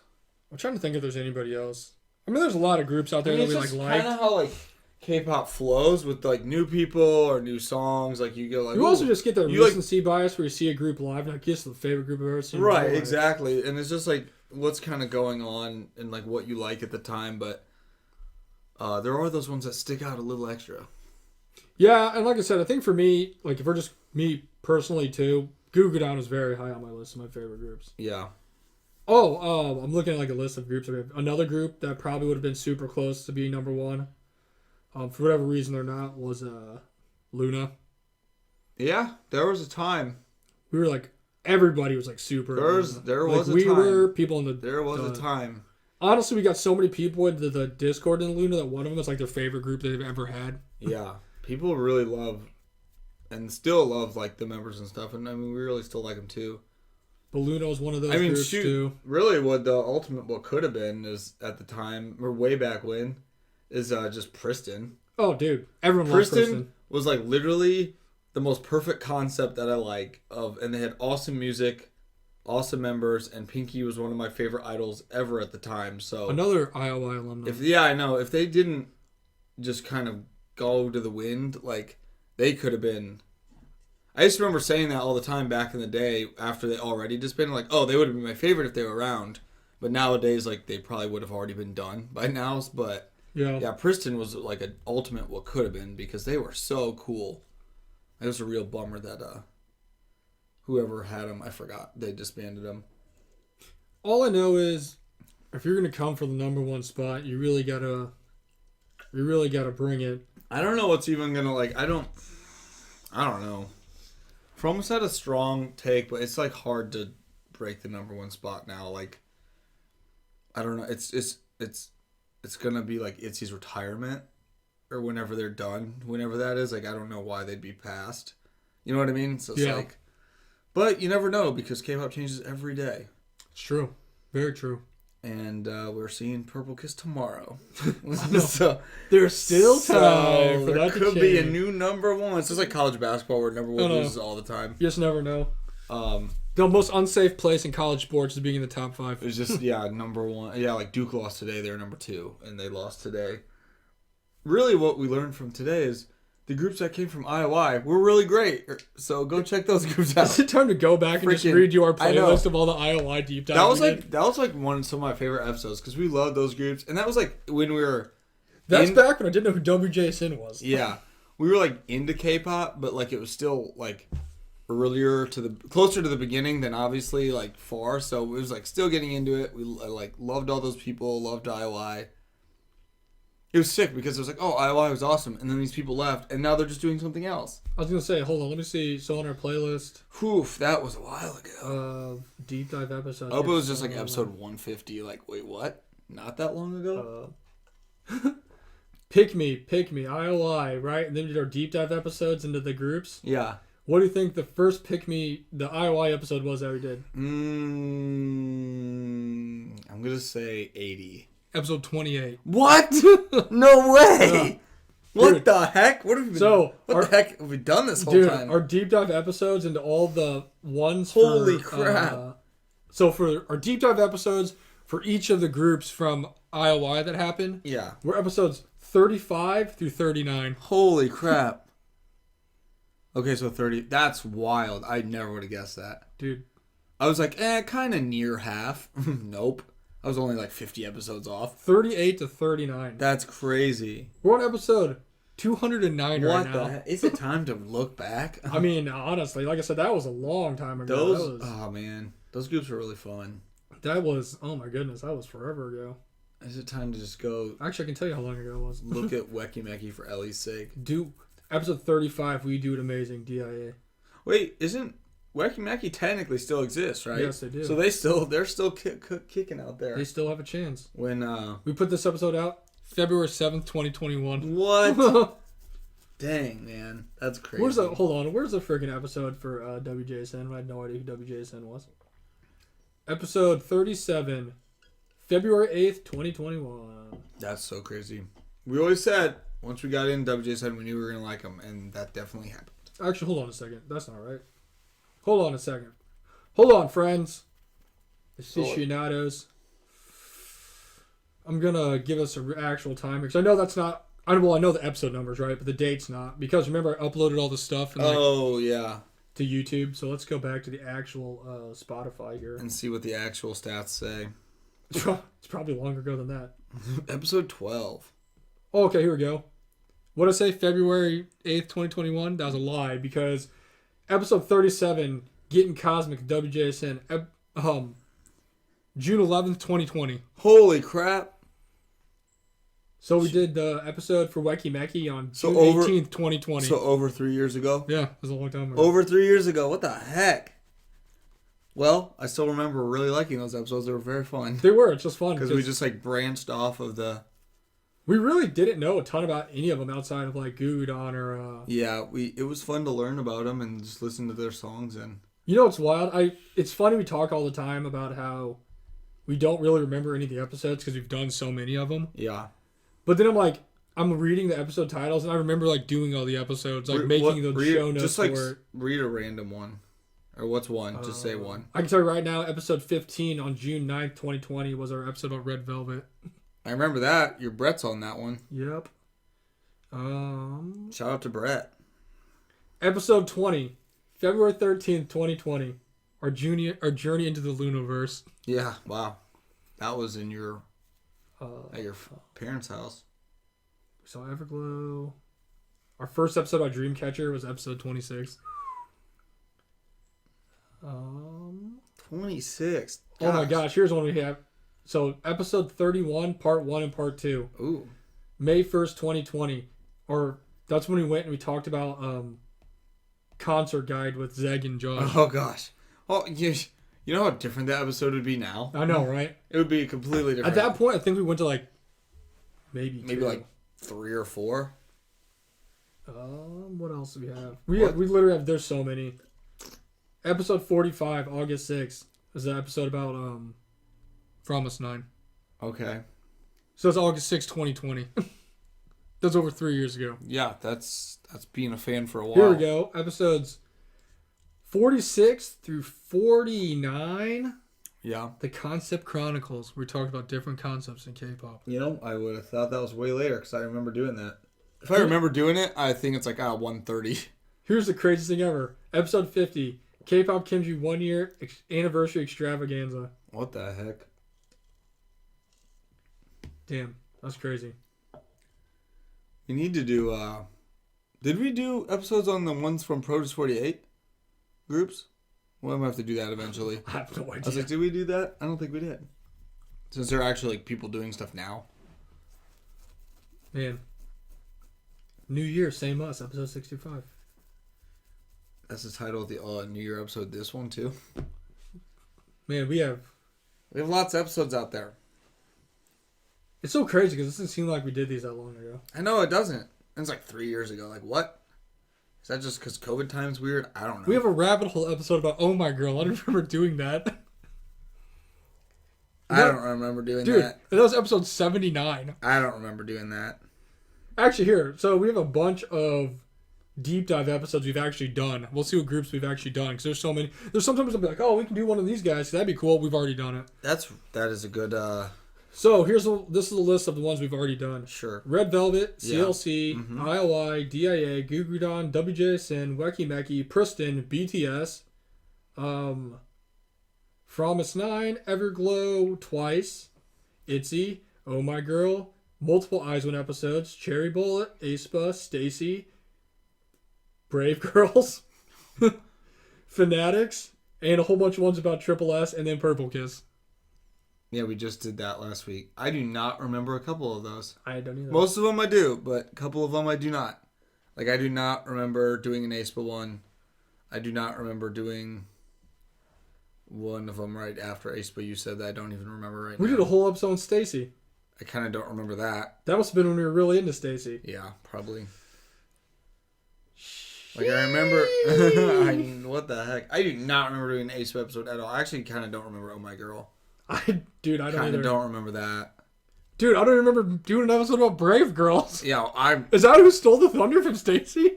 [SPEAKER 2] I'm trying to think if there's anybody else. I mean, there's a lot of groups out there that we like.
[SPEAKER 1] Kind of how like K-pop flows with like new people or new songs. Like you go like.
[SPEAKER 2] You also just get the recency bias where you see a group live and like, guess the favorite group I've ever seen.
[SPEAKER 1] Right, exactly, and it's just like what's kind of going on and like what you like at the time, but there are those ones that stick out a little extra.
[SPEAKER 2] Yeah, and like I said, I think for me, like if we're just me personally too, Goo Goo Down is very high on my list of my favorite groups.
[SPEAKER 1] Yeah.
[SPEAKER 2] I'm looking at like a list of groups. Another group that probably would have been super close to being number one, for whatever reason or not, was Luna.
[SPEAKER 1] Yeah, there was a time.
[SPEAKER 2] We were like, everybody was like super.
[SPEAKER 1] There was a time.
[SPEAKER 2] Honestly, we got so many people into the Discord in Luna that one of them is like their favorite group they've ever had.
[SPEAKER 1] Yeah. People really love and still love like the members and stuff, and I mean we really still like them too.
[SPEAKER 2] But Luna was one of those groups too.
[SPEAKER 1] Really, what could have been is at the time or way back when is just Priston.
[SPEAKER 2] Oh, dude, everyone loves Priston.
[SPEAKER 1] Was like literally the most perfect concept that I like and they had awesome music, awesome members, and Pinky was one of my favorite idols ever at the time. So
[SPEAKER 2] another IOI alumni.
[SPEAKER 1] I know if they didn't just kind of go to the wind, like they could have been. I used to remember saying that all the time back in the day after they already disbanded, like, oh, they would have been my favorite if they were around. But nowadays, like, they probably would have already been done by now. But yeah, Priston was like an ultimate what could have been because they were so cool. It was a real bummer that whoever had them, I forgot, they disbanded them.
[SPEAKER 2] All I know is if you're gonna come for the number one spot, you really gotta bring it.
[SPEAKER 1] I don't know what's even gonna like. I don't know. From Us had a strong take, but it's like hard to break the number one spot now. Like, I don't know. It's gonna be like Itzy's retirement or whenever they're done, whenever that is. Like, I don't know why they'd be passed. You know what I mean? So it's like, but you never know because K-pop changes every day.
[SPEAKER 2] It's true. Very true.
[SPEAKER 1] And we're seeing Purple Kiss tomorrow.
[SPEAKER 2] So there's still time for that to change.
[SPEAKER 1] There could be a new number one. It's just like college basketball where number one loses all the time.
[SPEAKER 2] You just never know. The most unsafe place in college sports is being in the top 5.
[SPEAKER 1] It's just, number one. Yeah, like Duke lost today. They're number 2, and they lost today. Really what we learned from today is the groups that came from IOI were really great. So go check those groups out.
[SPEAKER 2] Is it time to go back and just read you our playlist of all the IOI deep dives?
[SPEAKER 1] That was like some of my favorite episodes because we loved those groups, and that was like when we were.
[SPEAKER 2] That's back when I didn't know who WJSN was.
[SPEAKER 1] Yeah, we were like into K-pop, but like it was still like closer to the beginning than obviously like far. So it was like still getting into it. We like loved all those people, loved IOI. It was sick because it was like, oh, IOI was awesome, and then these people left, and now they're just doing something else.
[SPEAKER 2] I was gonna say, hold on, let me see. So on our playlist,
[SPEAKER 1] Oof, that was a while ago.
[SPEAKER 2] Deep dive episodes.
[SPEAKER 1] I hope it was just like episode 150. Like, wait, what? Not that long ago.
[SPEAKER 2] Pick me, IOI, right? And then we did our deep dive episodes into the groups.
[SPEAKER 1] Yeah.
[SPEAKER 2] What do you think the first Pick Me, the IOI episode was that we did?
[SPEAKER 1] I'm gonna say 80.
[SPEAKER 2] Episode 28.
[SPEAKER 1] What? No way! What
[SPEAKER 2] Dude.
[SPEAKER 1] the heck? What have we been?
[SPEAKER 2] So,
[SPEAKER 1] what the heck have we done this whole time?
[SPEAKER 2] Our deep dive episodes into all the ones.
[SPEAKER 1] Holy crap!
[SPEAKER 2] So for our deep dive episodes for each of the groups from IOI that happened,
[SPEAKER 1] yeah,
[SPEAKER 2] we're episodes 35 through 39.
[SPEAKER 1] Holy crap! Okay, so 30. That's wild. I never would have guessed that,
[SPEAKER 2] dude.
[SPEAKER 1] I was like, kind of near half. Nope. I was only like 50 episodes off.
[SPEAKER 2] 38 to 39.
[SPEAKER 1] That's crazy.
[SPEAKER 2] We're on episode 209 right now.
[SPEAKER 1] What the heck? Is it time to look back?
[SPEAKER 2] I mean, honestly, like I said, that was a long time ago.
[SPEAKER 1] Oh man, those groups were really fun.
[SPEAKER 2] That was, oh my goodness, that was forever ago.
[SPEAKER 1] Is it time to just go?
[SPEAKER 2] Actually, I can tell you how long ago it was.
[SPEAKER 1] Look at Wecky Mecky for Ellie's sake.
[SPEAKER 2] Do episode 35, We Do It Amazing, DIA.
[SPEAKER 1] Wait, isn't Wecky Mecky technically still exists, right?
[SPEAKER 2] Yes, they do.
[SPEAKER 1] So they're still kicking out there.
[SPEAKER 2] They still have a chance.
[SPEAKER 1] When
[SPEAKER 2] we put this episode out February 7th, 2021.
[SPEAKER 1] What? Dang, man, that's crazy.
[SPEAKER 2] Hold on, where's the freaking episode for WJSN? I had no idea who WJSN was. Episode 37, February 8th, 2021.
[SPEAKER 1] That's so crazy. We always said once we got in WJSN, we knew we were gonna like them, and that definitely happened.
[SPEAKER 2] Actually, hold on a second. That's not right. Hold on a second. Hold on, friends. Aficionados. I'm going to give us an actual timer. Because I know that's not... I know the episode numbers, right? But the date's not. Because remember, I uploaded all the stuff
[SPEAKER 1] yeah.
[SPEAKER 2] to YouTube. So let's go back to the actual Spotify here.
[SPEAKER 1] And see what the actual stats say.
[SPEAKER 2] It's probably longer ago than that.
[SPEAKER 1] Episode 12.
[SPEAKER 2] Oh, okay, here we go. What did I say? February 8th, 2021? That was a lie. Because... Episode 37, Getting Cosmic, WJSN, June 11th, 2020.
[SPEAKER 1] Holy crap.
[SPEAKER 2] So we did the episode for Wecky Mecky on June 18th, 2020.
[SPEAKER 1] So over 3 years ago?
[SPEAKER 2] Yeah, it was a long time ago.
[SPEAKER 1] Over 3 years ago. What the heck? Well, I still remember really liking those episodes. They were very fun.
[SPEAKER 2] They were. It's just fun.
[SPEAKER 1] Because we just like branched off of the...
[SPEAKER 2] We really didn't know a ton about any of them outside of like Gudon or...
[SPEAKER 1] Yeah, it was fun to learn about them and just listen to their songs. And
[SPEAKER 2] you know what's wild? It's funny we talk all the time about how we don't really remember any of the episodes because we've done so many of them.
[SPEAKER 1] Yeah.
[SPEAKER 2] But then I'm reading the episode titles and I remember like doing all the episodes, like making the show notes
[SPEAKER 1] just like
[SPEAKER 2] for it.
[SPEAKER 1] Read a random one. Or what's one? Just say one.
[SPEAKER 2] I can tell you right now, episode 15 on June 9th, 2020 was our episode on Red Velvet.
[SPEAKER 1] I remember that. Your Brett's on that one.
[SPEAKER 2] Yep.
[SPEAKER 1] Shout out to Brett.
[SPEAKER 2] Episode 20, February 13th, 2020. Our journey into the Lunaverse.
[SPEAKER 1] Yeah, wow. That was in your at your parents' house.
[SPEAKER 2] We saw Everglow. Our first episode on Dreamcatcher was episode 26.
[SPEAKER 1] 26. Gosh.
[SPEAKER 2] Oh my gosh, here's one we have. So, episode 31, part 1 and part 2.
[SPEAKER 1] Ooh.
[SPEAKER 2] May 1st, 2020. Or, that's when we went and we talked about Concert Guide with Zeg and Josh.
[SPEAKER 1] Oh, gosh. Oh, you know how different that episode would be now?
[SPEAKER 2] I know, right?
[SPEAKER 1] It would be completely different.
[SPEAKER 2] At that point, I think we went to like, maybe
[SPEAKER 1] like 3 or 4.
[SPEAKER 2] What else do we have? We literally have, there's so many. Episode 45, August 6th, is an episode about Promise 9.
[SPEAKER 1] Okay.
[SPEAKER 2] So it's August 6th, 2020. That's over 3 years ago.
[SPEAKER 1] Yeah, that's being a fan for a while.
[SPEAKER 2] Here we go. Episodes 46 through 49.
[SPEAKER 1] Yeah.
[SPEAKER 2] The Concept Chronicles. We talked about different concepts in K-pop.
[SPEAKER 1] You know, I would have thought that was way later because I remember doing that. If I remember doing it, I think it's like 1:30.
[SPEAKER 2] Here's the craziest thing ever. Episode 50. Kpop Kimchi 1 year anniversary extravaganza.
[SPEAKER 1] What the heck?
[SPEAKER 2] Damn, that's crazy.
[SPEAKER 1] We need to do. Did we do episodes on the ones from Produce 48 groups? We'll have to do that eventually.
[SPEAKER 2] I have no idea.
[SPEAKER 1] I was like, did we do that? I don't think we did. Since there are actually like people doing stuff now.
[SPEAKER 2] Man. New Year, same us, episode 65.
[SPEAKER 1] That's the title of the New Year episode. This one too.
[SPEAKER 2] Man, we have
[SPEAKER 1] lots of episodes out there.
[SPEAKER 2] It's so crazy because it doesn't seem like we did these that long ago.
[SPEAKER 1] I know it doesn't. It's like 3 years ago. Like what? Is that just because COVID time's weird? I don't know.
[SPEAKER 2] We have a rabbit hole episode about Oh My Girl. I don't remember doing that.
[SPEAKER 1] I don't remember doing that.
[SPEAKER 2] Dude, that was episode 79.
[SPEAKER 1] I don't remember doing that.
[SPEAKER 2] Actually, here. So we have a bunch of deep dive episodes we've actually done. We'll see what groups we've actually done because there's so many. There's sometimes I'll be like, oh, we can do one of these guys. That'd be cool. We've already done it.
[SPEAKER 1] That is a good.
[SPEAKER 2] So this is a list of the ones we've already done.
[SPEAKER 1] Sure.
[SPEAKER 2] Red Velvet,
[SPEAKER 1] Yeah.
[SPEAKER 2] CLC, IOI, DIA, Gugudon, WJSN, Weki Meki, Priston, BTS, Promise 9, Everglow twice, ITZY, Oh My Girl, multiple Eyes One episodes, Cherry Bullet, aespa, Stacy, Brave Girls, Fanatics, and a whole bunch of ones about Triple S, and then Purple Kiss.
[SPEAKER 1] Yeah, we just did that last week. I do not remember a couple of those.
[SPEAKER 2] I don't either.
[SPEAKER 1] Most of them I do, but a couple of them I do not. Like, I do not remember doing an aespa one. I do not remember doing one of them right after aespa. You said that. I don't even remember right now.
[SPEAKER 2] We did a whole episode on Stacy.
[SPEAKER 1] I kind of don't remember that.
[SPEAKER 2] That must have been when we were really into Stacy.
[SPEAKER 1] Yeah, probably. Like, I remember... what the heck? I do not remember doing an aespa episode at all. I actually kind of don't remember Oh My Girl.
[SPEAKER 2] I don't
[SPEAKER 1] Kind
[SPEAKER 2] either.
[SPEAKER 1] of don't remember that.
[SPEAKER 2] Dude, I don't remember doing an episode about Brave Girls.
[SPEAKER 1] Yeah,
[SPEAKER 2] Is that who stole the thunder from Stacy?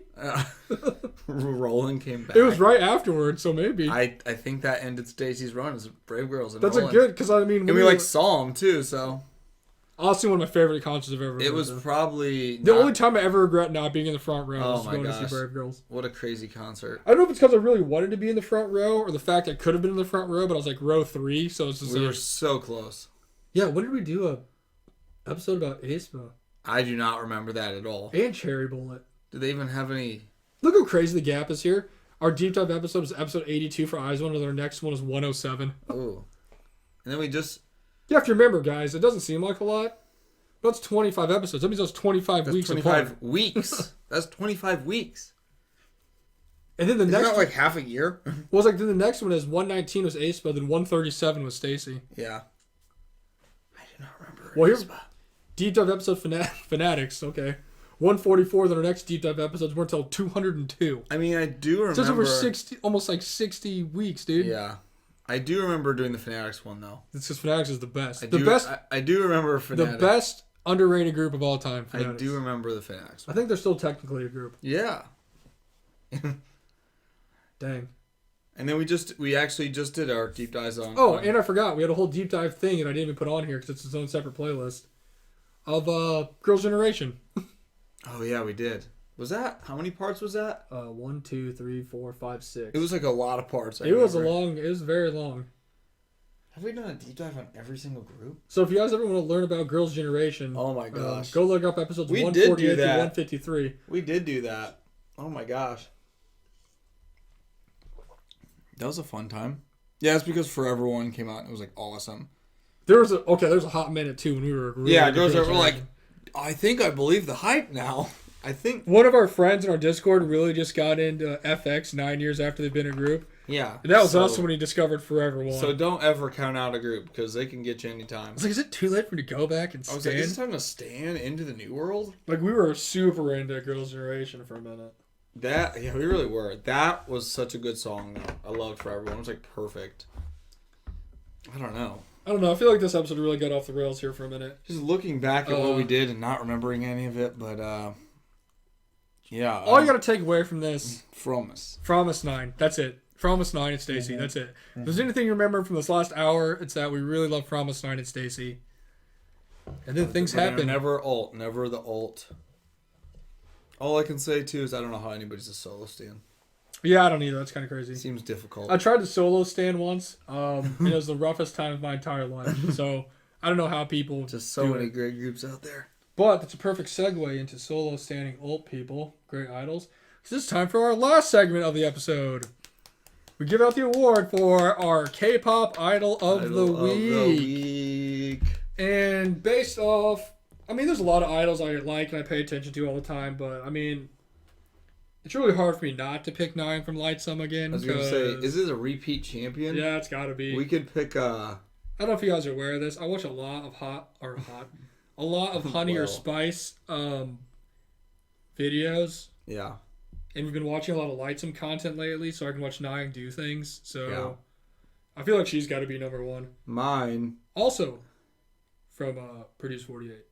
[SPEAKER 1] Roland came back.
[SPEAKER 2] It was right afterwards, so maybe.
[SPEAKER 1] I think that ended Stacy's run as Brave Girls. And
[SPEAKER 2] That's
[SPEAKER 1] Roland.
[SPEAKER 2] a good, because I mean...
[SPEAKER 1] And we saw him too, so...
[SPEAKER 2] Honestly, one of my favorite concerts I've ever been
[SPEAKER 1] It was
[SPEAKER 2] to.
[SPEAKER 1] probably...
[SPEAKER 2] The only time I ever regret not being in the front row was going to see Brave Girls.
[SPEAKER 1] What a crazy concert.
[SPEAKER 2] I don't know if it's because I really wanted to be in the front row or the fact I could have been in the front row, but I was like row 3, so it's just
[SPEAKER 1] We were so close.
[SPEAKER 2] Yeah, when did we do a episode about aespa?
[SPEAKER 1] I do not remember that at all.
[SPEAKER 2] And Cherry Bullet.
[SPEAKER 1] Did they even have any...
[SPEAKER 2] Look how crazy the gap is here. Our deep dive episode is episode 82 for Eyes One, and our next one is 107.
[SPEAKER 1] Ooh. And then we just...
[SPEAKER 2] You have to remember, guys, it doesn't seem like a lot. That's 25 episodes. That means that's 25 weeks
[SPEAKER 1] 25
[SPEAKER 2] apart.
[SPEAKER 1] weeks. That's 25 weeks.
[SPEAKER 2] And then the
[SPEAKER 1] Isn't
[SPEAKER 2] next
[SPEAKER 1] that like half a year?
[SPEAKER 2] was like then the next one is 119 was aespa, then 137 was Stacy.
[SPEAKER 1] Yeah. I do not remember.
[SPEAKER 2] Well, here's deep dive episode Fanatics. Okay, 144. Then our next deep dive episodes weren't until 202.
[SPEAKER 1] I mean, I do remember.
[SPEAKER 2] So it's over 60, almost like 60 weeks, dude.
[SPEAKER 1] Yeah. I do remember doing the Fanatics one though.
[SPEAKER 2] It's because Fanatics is the best.
[SPEAKER 1] I do remember Fanatics.
[SPEAKER 2] The best underrated group of all time.
[SPEAKER 1] I
[SPEAKER 2] Fanatics.
[SPEAKER 1] do remember the Fanatics one.
[SPEAKER 2] I think they're still technically a group.
[SPEAKER 1] Yeah.
[SPEAKER 2] Dang.
[SPEAKER 1] And then we actually just did our deep dives on.
[SPEAKER 2] Oh, and I forgot. We had a whole deep dive thing, and I didn't even put on here because it's its own separate playlist of Girls' Generation.
[SPEAKER 1] Oh yeah, we did. Was that how many parts was that?
[SPEAKER 2] 1, 2, 3, 4, 5, 6.
[SPEAKER 1] It was like a lot of parts.
[SPEAKER 2] It was very long.
[SPEAKER 1] Have we done a deep dive on every single group?
[SPEAKER 2] So if you guys ever want to learn about Girls' Generation,
[SPEAKER 1] Oh my gosh.
[SPEAKER 2] go look up episodes
[SPEAKER 1] We
[SPEAKER 2] 148
[SPEAKER 1] did do
[SPEAKER 2] to
[SPEAKER 1] that.
[SPEAKER 2] 153.
[SPEAKER 1] We did do that. Oh my gosh. That was a fun time. Yeah, it's because Forever One came out and it was like awesome.
[SPEAKER 2] There was a hot minute too when we were really into
[SPEAKER 1] girls
[SPEAKER 2] Girls'
[SPEAKER 1] were like,
[SPEAKER 2] Generation.
[SPEAKER 1] I think I believe the hype now. I think.
[SPEAKER 2] One of our friends in our Discord really just got into FX 9 years after they've been a group.
[SPEAKER 1] Yeah.
[SPEAKER 2] And that was us when he discovered Forever One.
[SPEAKER 1] So don't ever count out a group because they can get you anytime.
[SPEAKER 2] I was like, is it too late for me to go back and
[SPEAKER 1] I was like, is it
[SPEAKER 2] stand?
[SPEAKER 1] time to stand into the new world?
[SPEAKER 2] Like, we were super into Girls' Generation for a minute.
[SPEAKER 1] We really were. That was such a good song, though. I loved Forever One. It was like perfect. I don't know.
[SPEAKER 2] I feel like this episode really got off the rails here for a minute.
[SPEAKER 1] Just looking back at what we did and not remembering any of it, but yeah.
[SPEAKER 2] All you got to take away from this.
[SPEAKER 1] Promise
[SPEAKER 2] 9. That's it. Promise 9 and Stacy. That's it. If there's anything you remember from this last hour, it's that we really love Promise 9 and Stacy. And then things happen.
[SPEAKER 1] Never the alt. All I can say, too, is I don't know how anybody's a solo stan.
[SPEAKER 2] Yeah, I don't either. That's kind of crazy.
[SPEAKER 1] Seems difficult.
[SPEAKER 2] I tried to solo stand once. It was the roughest time of my entire life. So I don't know how people
[SPEAKER 1] Just so many great groups out there.
[SPEAKER 2] But it's a perfect segue into solo standing old people, great idols. Because it's time for our last segment of the episode. We give out the award for our K-pop Idol of the Week. And based off, I mean, there's a lot of idols I like and I pay attention to all the time, but I mean, it's really hard for me not to pick 9 from Lightsum again.
[SPEAKER 1] I was going to say, is this a repeat champion?
[SPEAKER 2] Yeah, it's got to be.
[SPEAKER 1] We could pick
[SPEAKER 2] I don't know if you guys are aware of this. I watch a lot of a lot of Honey or Spice videos.
[SPEAKER 1] Yeah.
[SPEAKER 2] And we've been watching a lot of Lightsum content lately, so I can watch Nine do things. So yeah. I feel like she's got to be number 1.
[SPEAKER 1] Mine.
[SPEAKER 2] Also from Produce 48.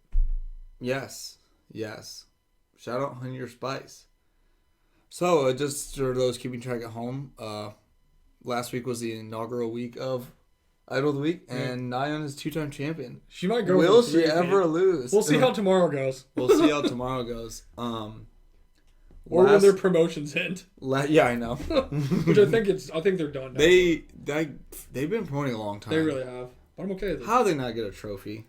[SPEAKER 1] Yes. Shout out Honey or Spice. So, just for those keeping track at home, last week was the inaugural week of Idol of the Week, and Nayeon is 2-time champion.
[SPEAKER 2] She might go.
[SPEAKER 1] Will she ever lose?
[SPEAKER 2] We'll see how tomorrow goes. Or when their promotions end.
[SPEAKER 1] Yeah, I know.
[SPEAKER 2] Which I think they're done now.
[SPEAKER 1] They've been promoting a long time.
[SPEAKER 2] They really have. But I'm okay with it.
[SPEAKER 1] How do they not get a trophy?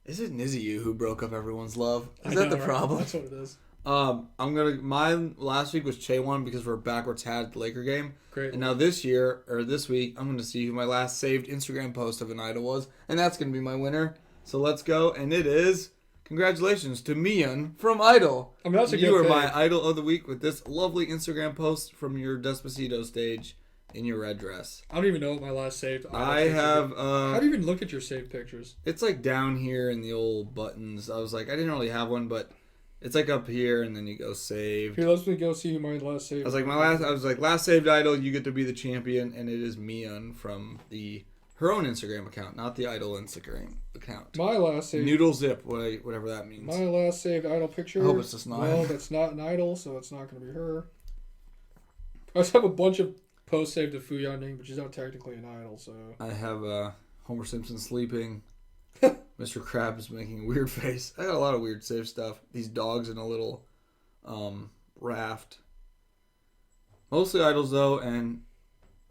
[SPEAKER 1] Is it Niziu who broke up everyone's love? Is that the problem?
[SPEAKER 2] That's what it is.
[SPEAKER 1] Mine last week was Chaewon because we're backwards hat at the Laker game.
[SPEAKER 2] Great.
[SPEAKER 1] And now this week, I'm going to see who my last saved Instagram post of an idol was. And that's going to be my winner. So let's go. And it is, congratulations to Miyeon from Idol.
[SPEAKER 2] I mean, that's a good
[SPEAKER 1] You are
[SPEAKER 2] pick.
[SPEAKER 1] my idol of the week with this lovely Instagram post from your Despacito stage in your red dress.
[SPEAKER 2] I don't even know what my last saved.
[SPEAKER 1] I have.
[SPEAKER 2] How do you even look at your saved pictures?
[SPEAKER 1] It's like down here in the old buttons. I was like, I didn't really have one, but it's like up here, and then you go saved.
[SPEAKER 2] Here, let's go see who my last saved.
[SPEAKER 1] I was like, last saved idol, you get to be the champion, and it is Miyeon from her own Instagram account, not the Idol Instagram account.
[SPEAKER 2] My last saved.
[SPEAKER 1] Noodle Zip, whatever that means.
[SPEAKER 2] My last saved idol picture.
[SPEAKER 1] I hope it's just not.
[SPEAKER 2] Well, that's not an idol, so it's not going to be her. I just have a bunch of posts saved of Fuyaning, but she's not technically an idol, so.
[SPEAKER 1] I have Homer Simpson sleeping. Mr. Krabs making a weird face. I got a lot of weird save stuff. These dogs in a little raft. Mostly idols, though, and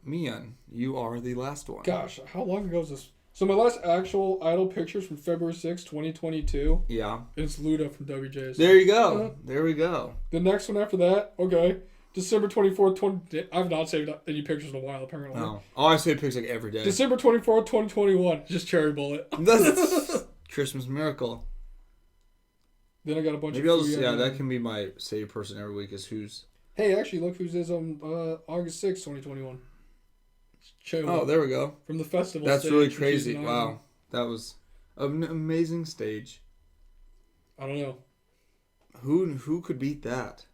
[SPEAKER 1] Miyeon, you are the last one.
[SPEAKER 2] Gosh, how long ago is this? So my last actual idol picture is from February 6, 2022.
[SPEAKER 1] Yeah.
[SPEAKER 2] And it's Luda from WJ's.
[SPEAKER 1] There you go. There we go.
[SPEAKER 2] The next one after that, okay. December 24th, I've not saved any pictures in a while, apparently.
[SPEAKER 1] No. Oh, I save pictures like every day.
[SPEAKER 2] December 24th, 2021. Just Cherry Bullet.
[SPEAKER 1] That's Christmas Miracle.
[SPEAKER 2] Then I got a bunch
[SPEAKER 1] Maybe
[SPEAKER 2] of...
[SPEAKER 1] that can be my save person every week is who's...
[SPEAKER 2] Hey, actually, look who's is on August 6, 2021.
[SPEAKER 1] Oh, there we go.
[SPEAKER 2] From the festival
[SPEAKER 1] That's
[SPEAKER 2] stage,
[SPEAKER 1] really crazy. Wow. That was an amazing stage.
[SPEAKER 2] I don't know.
[SPEAKER 1] Who could beat that?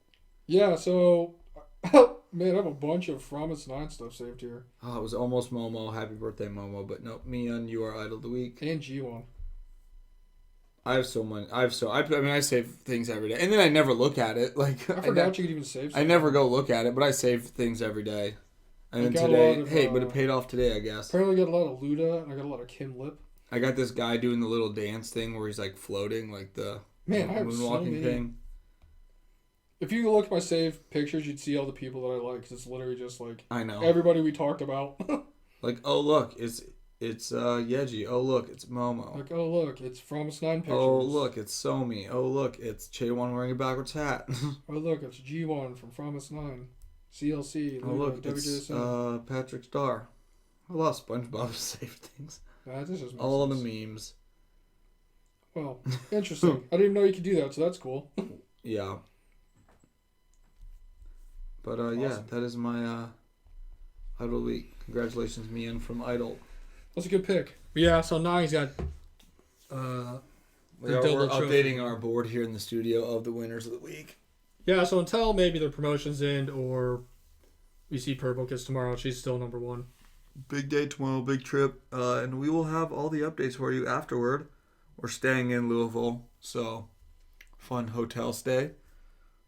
[SPEAKER 2] Yeah, so... Man, I have a bunch of Promise 9 stuff saved here.
[SPEAKER 1] Oh, it was almost Momo. Happy birthday, Momo. But no, Miyeon, you are idol of the week.
[SPEAKER 2] And G1.
[SPEAKER 1] I save things every day. And then I never look at it. Like
[SPEAKER 2] I forgot you could even save something.
[SPEAKER 1] I never go look at it, but I save things every day. And then today, but it paid off today, I guess.
[SPEAKER 2] Apparently I got a lot of Luda, and I got a lot of Kim Lip.
[SPEAKER 1] I got this guy doing the little dance thing where he's like floating, like the moonwalking thing.
[SPEAKER 2] If you look at my saved pictures, you'd see all the people that I like. Cause it's literally just like
[SPEAKER 1] I know
[SPEAKER 2] everybody we talked about.
[SPEAKER 1] Like, oh look, it's Yeji. Oh look, it's Momo.
[SPEAKER 2] Like, oh look, it's Promise 9 pictures.
[SPEAKER 1] Oh look, it's Somi. Oh look, it's Chaewon wearing a backwards hat.
[SPEAKER 2] Oh look, it's G1 from Promise 9. CLC.
[SPEAKER 1] Oh look, it's Patrick Star. A lot of SpongeBob saved things.
[SPEAKER 2] This is
[SPEAKER 1] all the memes.
[SPEAKER 2] Well, interesting. I didn't even know you could do that, so that's cool.
[SPEAKER 1] Yeah. But awesome. Yeah, that is my Idol week. Congratulations, Miyeon from Idol.
[SPEAKER 2] That's a good pick. But yeah, so now he's got
[SPEAKER 1] we're updating our board here in the studio of the winners of the week.
[SPEAKER 2] Yeah, so until maybe the promotions end or we see Purple Kiss tomorrow, she's still number 1.
[SPEAKER 1] Big day tomorrow, big trip, and we will have all the updates for you afterward. We're staying in Louisville, so fun hotel stay.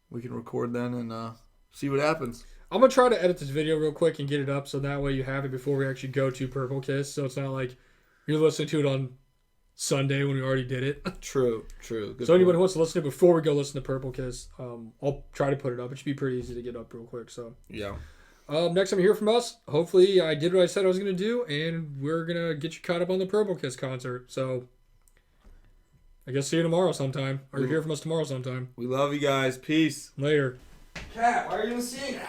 [SPEAKER 1] We can record then and see what happens.
[SPEAKER 2] I'm going to try to edit this video real quick and get it up so that way you have it before we actually go to Purple Kiss, so it's not like you're listening to it on Sunday when we already did it.
[SPEAKER 1] True. Good
[SPEAKER 2] So anyone
[SPEAKER 1] point.
[SPEAKER 2] who wants to listen to it before we go listen to Purple Kiss, I'll try to put it up. It should be pretty easy to get up real quick. So
[SPEAKER 1] Yeah.
[SPEAKER 2] next time you hear from us, hopefully I did what I said I was going to do, and we're going to get you caught up on the Purple Kiss concert. So I guess see you tomorrow sometime. Or you hear from us tomorrow sometime.
[SPEAKER 1] We love you guys. Peace.
[SPEAKER 2] Later.
[SPEAKER 1] Cat, why are you in the sink?